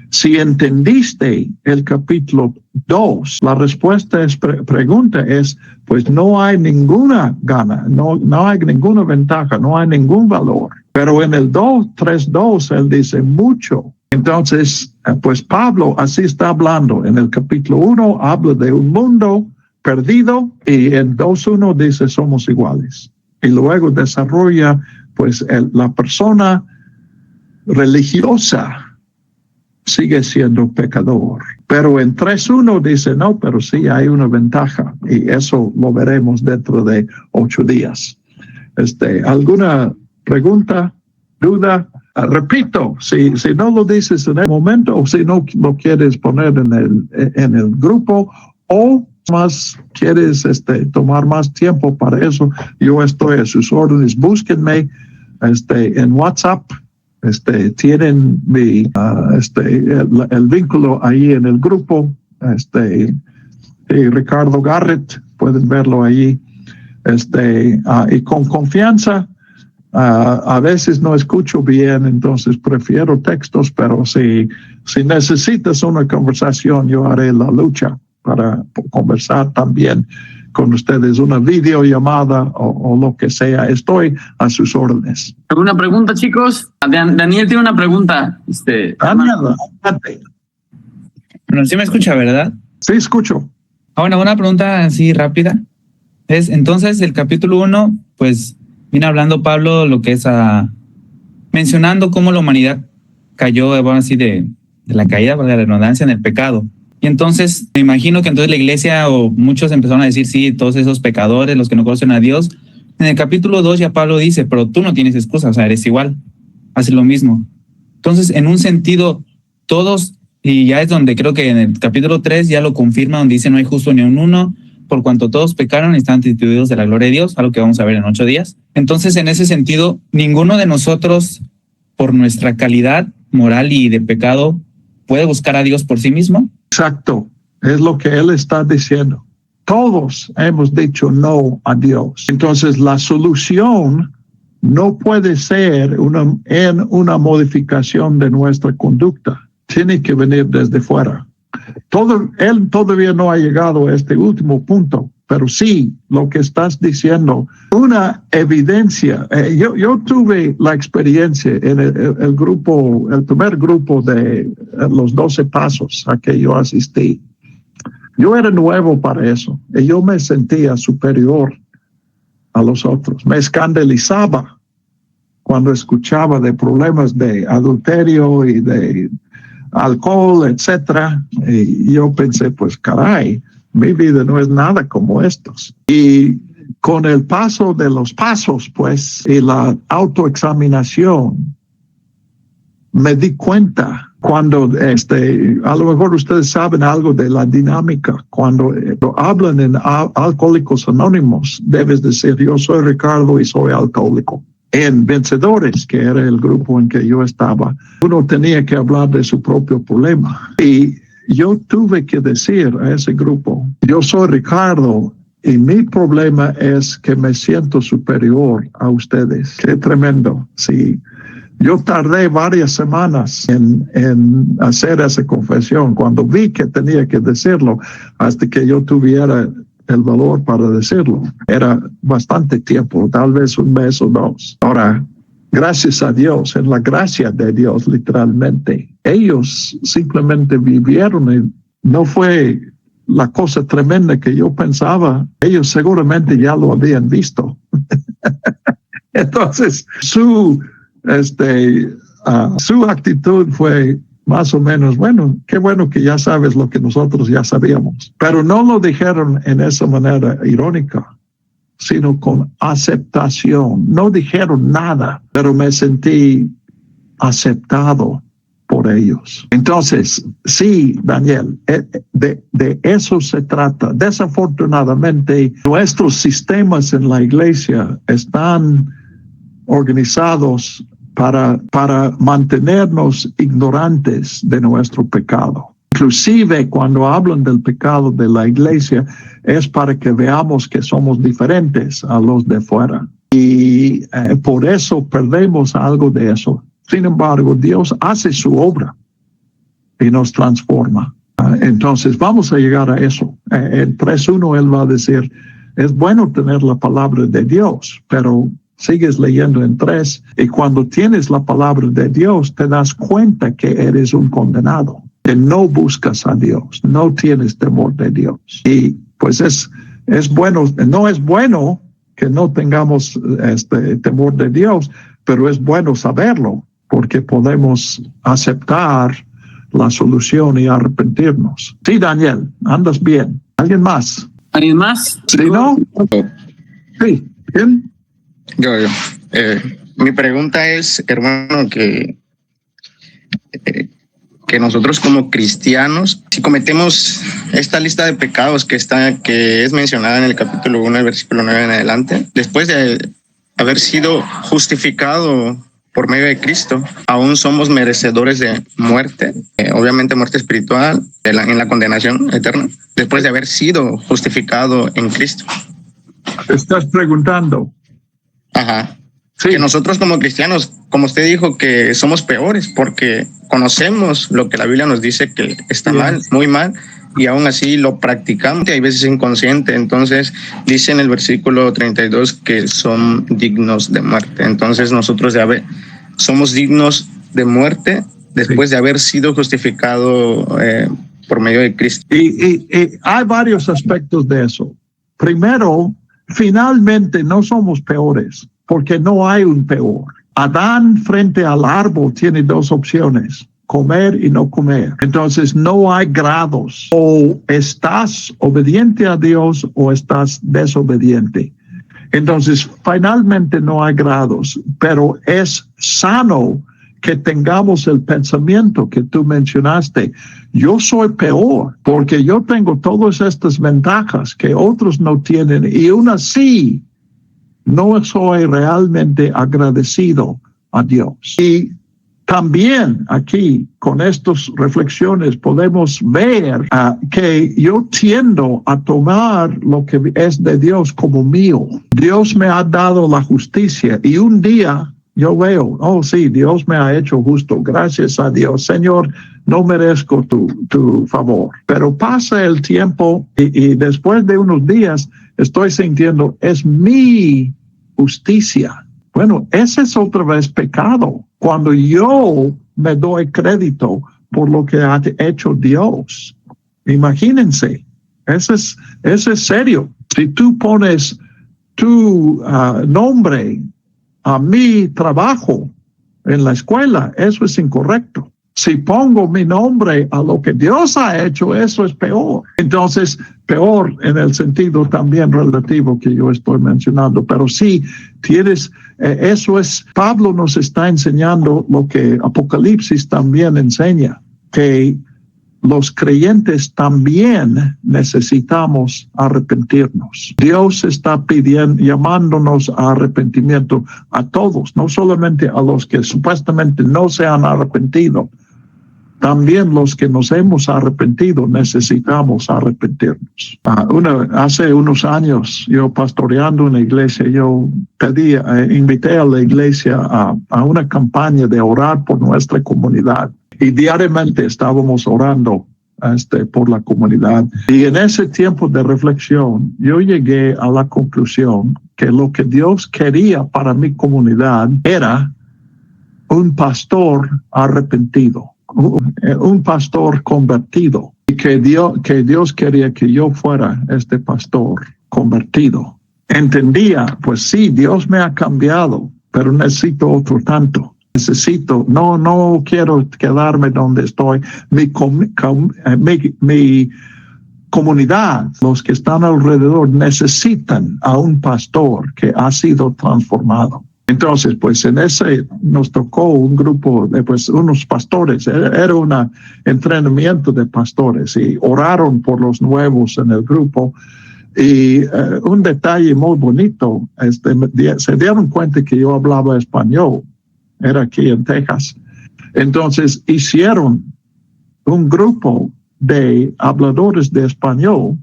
Si entendiste el capítulo 2, la respuesta es pregunta es, pues no hay ninguna gana, no hay ninguna ventaja, no hay ningún valor. Pero en el 3:2 él dice mucho. Entonces, pues Pablo así está hablando. En el capítulo 1 habla de un mundo perdido y en 2:1 dice somos iguales. Y luego desarrolla pues la persona religiosa sigue siendo pecador. Pero en 3:1 dice no, pero sí hay una ventaja y eso lo veremos dentro de 8 días. ¿Alguna pregunta, duda? Repito, si no lo dices en el momento o si no lo quieres poner en el grupo o más quieres tomar más tiempo para eso, yo estoy a sus órdenes. Búsquenme en WhatsApp. Tienen el vínculo ahí en el grupo. Y Ricardo Garrett, pueden verlo allí. Y con confianza. A veces no escucho bien, entonces prefiero textos, pero si necesitas una conversación, yo haré la lucha para conversar también con ustedes, una videollamada o lo que sea. Estoy a sus órdenes. ¿Alguna pregunta, chicos? Daniel tiene una pregunta. Daniel, adelante. Bueno, sí me escucha, ¿verdad? Sí, escucho. Bueno, una pregunta así rápida. Es, entonces, el capítulo 1, pues, viene hablando Pablo lo que es mencionando cómo la humanidad cayó, bueno, así de la caída, de la redundancia, en el pecado. Y entonces, me imagino que entonces la iglesia o muchos empezaron a decir, sí, todos esos pecadores, los que no conocen a Dios. En el capítulo 2 ya Pablo dice, pero tú no tienes excusa, o sea, eres igual, haces lo mismo. Entonces, en un sentido, todos, y ya es donde creo que en el capítulo 3 ya lo confirma, donde dice, no hay justo ni un uno, por cuanto todos pecaron y están destituidos de la gloria de Dios, algo que vamos a ver en 8 días. Entonces, en ese sentido, ninguno de nosotros, por nuestra calidad moral y de pecado, puede buscar a Dios por sí mismo. Exacto, es lo que él está diciendo. Todos hemos dicho no a Dios. Entonces, la solución no puede ser en una modificación de nuestra conducta. Tiene que venir desde fuera. Él todavía no ha llegado a este último punto, pero sí lo que estás diciendo, una evidencia. Yo tuve la experiencia en el primer grupo de los 12 pasos a que yo asistí. Yo era nuevo para eso y yo me sentía superior a los otros. Me escandalizaba cuando escuchaba de problemas de adulterio y de alcohol, etcétera. Y yo pensé, pues caray, mi vida no es nada como estos. Y con el paso de los pasos, pues, y la autoexaminación, me di cuenta cuando, a lo mejor ustedes saben algo de la dinámica, cuando hablan en Alcohólicos Anónimos, debes decir, yo soy Ricardo y soy alcohólico. En Vencedores, que era el grupo en que yo estaba, uno tenía que hablar de su propio problema. Y yo tuve que decir a ese grupo, yo soy Ricardo y mi problema es que me siento superior a ustedes. Qué tremendo. Sí. Yo tardé varias semanas en hacer esa confesión. Cuando vi que tenía que decirlo, hasta que yo tuviera el valor para decirlo. Era bastante tiempo, tal vez 1 mes o 2. Ahora, gracias a Dios, en la gracia de Dios, literalmente, ellos simplemente vivieron y no fue la cosa tremenda que yo pensaba. Ellos seguramente ya lo habían visto. Entonces, su actitud fue más o menos, bueno, qué bueno que ya sabes lo que nosotros ya sabíamos. Pero no lo dijeron en esa manera irónica, sino con aceptación. No dijeron nada, pero me sentí aceptado por ellos. Entonces, sí, Daniel, de eso se trata. Desafortunadamente, nuestros sistemas en la iglesia están organizados para mantenernos ignorantes de nuestro pecado. Inclusive cuando hablan del pecado de la iglesia es para que veamos que somos diferentes a los de fuera. Y por eso perdemos algo de eso. Sin embargo, Dios hace su obra y nos transforma. Entonces vamos a llegar a eso. En 3:1 Él va a decir, es bueno tener la palabra de Dios, pero sigues leyendo en 3, y cuando tienes la palabra de Dios, te das cuenta que eres un condenado, que no buscas a Dios, no tienes temor de Dios. Y pues es bueno, no es bueno que no tengamos temor de Dios, pero es bueno saberlo, porque podemos aceptar la solución y arrepentirnos. Sí, Daniel, andas bien. ¿Alguien más? ¿Alguien más? ¿Sí, no? Sí, ¿bien? Yo. Mi pregunta es, hermano, que nosotros como cristianos, si cometemos esta lista de pecados que es mencionada en el capítulo 1, el versículo 9 en adelante, después de haber sido justificado por medio de Cristo, aún somos merecedores de muerte, obviamente muerte espiritual, en la condenación eterna, después de haber sido justificado en Cristo. Estás preguntando. Ajá. Sí. Que nosotros como cristianos, como usted dijo, que somos peores porque conocemos lo que la Biblia nos dice que está mal, muy mal, y aún así lo practicamos, y hay veces inconsciente. Entonces dice en el versículo 32 que son dignos de muerte. Entonces nosotros somos dignos de muerte después de haber sido justificado por medio de Cristo. Y hay varios aspectos de eso. Primero, finalmente no somos peores, porque no hay un peor. Adán frente al árbol tiene dos opciones: comer y no comer. Entonces no hay grados. O estás obediente a Dios o estás desobediente. Entonces finalmente no hay grados, pero es sano que tengamos el pensamiento que tú mencionaste. Yo soy peor porque yo tengo todas estas ventajas que otros no tienen, y aún así no soy realmente agradecido a Dios. Y también aquí, con estas reflexiones, podemos ver que yo tiendo a tomar lo que es de Dios como mío. Dios me ha dado la justicia, y un día yo veo, oh sí, Dios me ha hecho justo, gracias a Dios. Señor, no merezco tu favor. Pero pasa el tiempo y después de unos días estoy sintiendo, es mi justicia. Bueno, ese es otra vez pecado. Cuando yo me doy crédito por lo que ha hecho Dios. Imagínense, eso es serio. Si tú pones tu nombre a mi trabajo en la escuela, eso es incorrecto. Si pongo mi nombre a lo que Dios ha hecho, eso es peor. Entonces, peor en el sentido también relativo que yo estoy mencionando. Pero sí, eso es, Pablo nos está enseñando lo que Apocalipsis también enseña, que los creyentes también necesitamos arrepentirnos. Dios está llamándonos a arrepentimiento a todos, no solamente a los que supuestamente no se han arrepentido. También los que nos hemos arrepentido necesitamos arrepentirnos. Hace unos años, yo pastoreando una iglesia, yo invité a la iglesia a una campaña de orar por nuestra comunidad. Y diariamente estábamos orando por la comunidad. Y en ese tiempo de reflexión, yo llegué a la conclusión que lo que Dios quería para mi comunidad era un pastor arrepentido, un pastor convertido. Y que Dios quería que yo fuera este pastor convertido. Entendía, pues sí, Dios me ha cambiado, pero necesito otro tanto. No quiero quedarme donde estoy. Mi comunidad, los que están alrededor, necesitan a un pastor que ha sido transformado. Entonces, pues en ese nos tocó un grupo de unos pastores. Era un entrenamiento de pastores y oraron por los nuevos en el grupo. Y un detalle muy bonito, se dieron cuenta que yo hablaba español. Era aquí en Texas. Entonces hicieron un grupo de habladores de español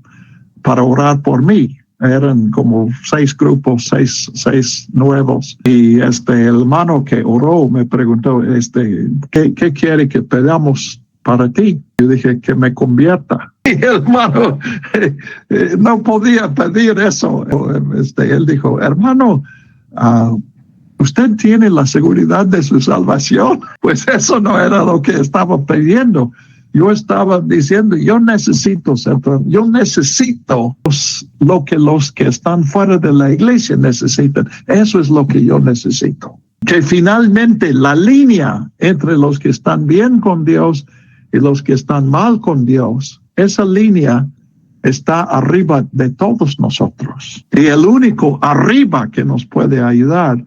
para orar por mí. Eran como 6 grupos, seis nuevos. Y el hermano que oró me preguntó, ¿qué quiere que pedamos para ti? Yo dije, que me convierta. Y el hermano no podía pedir eso. Él dijo, hermano, ¿usted tiene la seguridad de su salvación? Pues eso no era lo que estaba pidiendo. Yo estaba diciendo, yo necesito lo que los que están fuera de la iglesia necesitan. Eso es lo que yo necesito. Que finalmente la línea entre los que están bien con Dios y los que están mal con Dios, esa línea está arriba de todos nosotros. Y el único arriba que nos puede ayudar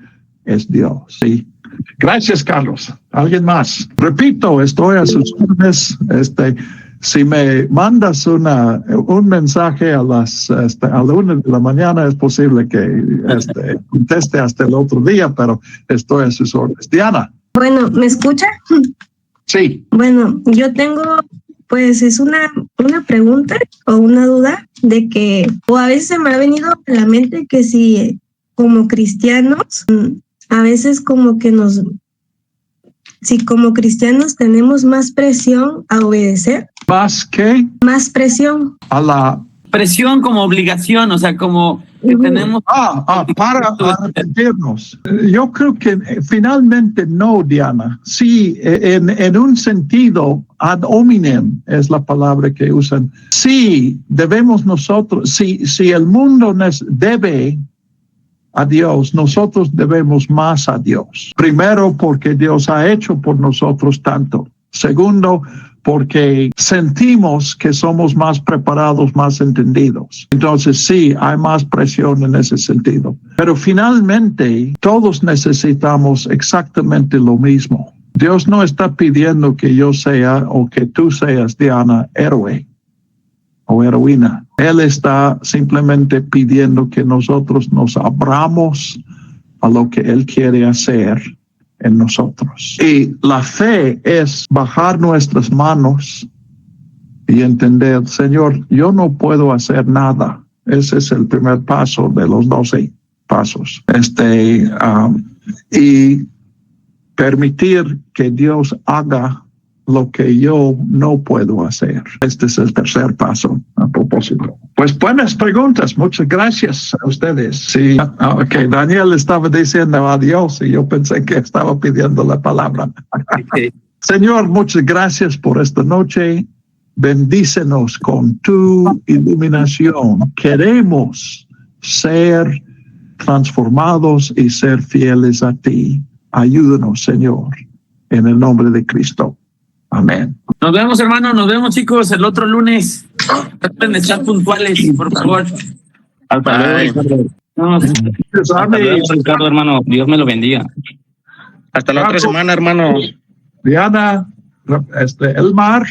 es Dios. Sí. Gracias, Carlos. ¿Alguien más? Repito, estoy a sus órdenes. Si me mandas un mensaje a la 1 de la mañana, es posible que conteste hasta el otro día, pero estoy a sus órdenes. Diana. Bueno, ¿me escucha? Sí. Bueno, yo tengo, pues es una pregunta o una duda de que, o a veces se me ha venido a la mente que si como cristianos, a veces como que si como cristianos tenemos más presión a obedecer. ¿Más qué? Más presión. A la presión como obligación, o sea, como que tenemos... para arrepentirnos. Yo creo que finalmente no, Diana. Sí, en un sentido, ad hominem es la palabra que usan. Sí, debemos nosotros, si el mundo debe a Dios, nosotros debemos más a Dios. Primero, porque Dios ha hecho por nosotros tanto. Segundo, porque sentimos que somos más preparados, más entendidos. Entonces sí, hay más presión en ese sentido. Pero finalmente, todos necesitamos exactamente lo mismo. Dios no está pidiendo que yo sea o que tú seas, Diana, héroe o heroína. Él está simplemente pidiendo que nosotros nos abramos a lo que Él quiere hacer en nosotros. Y la fe es bajar nuestras manos y entender, Señor, yo no puedo hacer nada. Ese es el primer paso de los 12 pasos. Y permitir que Dios haga lo que yo no puedo hacer. Este es el tercer paso a propósito. Pues buenas preguntas. Muchas gracias a ustedes. Sí, okay. Daniel estaba diciendo adiós y yo pensé que estaba pidiendo la palabra. Señor, muchas gracias por esta noche. Bendícenos con tu iluminación. Queremos ser transformados y ser fieles a ti. Ayúdanos, Señor, en el nombre de Cristo. Amén. Nos vemos, hermano. Nos vemos, chicos, el otro lunes. Traten de estar puntuales, por favor. Hasta luego, Ricardo, hermano. Dios me lo bendiga. Hasta la otra semana, hermano. Diana, Elmar,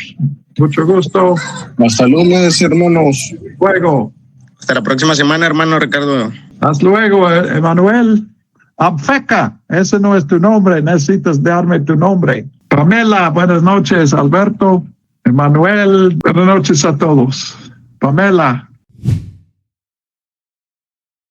mucho gusto. Hasta lunes, hermanos. Luego. Hasta la próxima semana, hermano Ricardo. Hasta luego, Emanuel. Abfeca, ese no es tu nombre, necesitas darme tu nombre. Pamela, buenas noches. Alberto, Emanuel, buenas noches a todos. Pamela.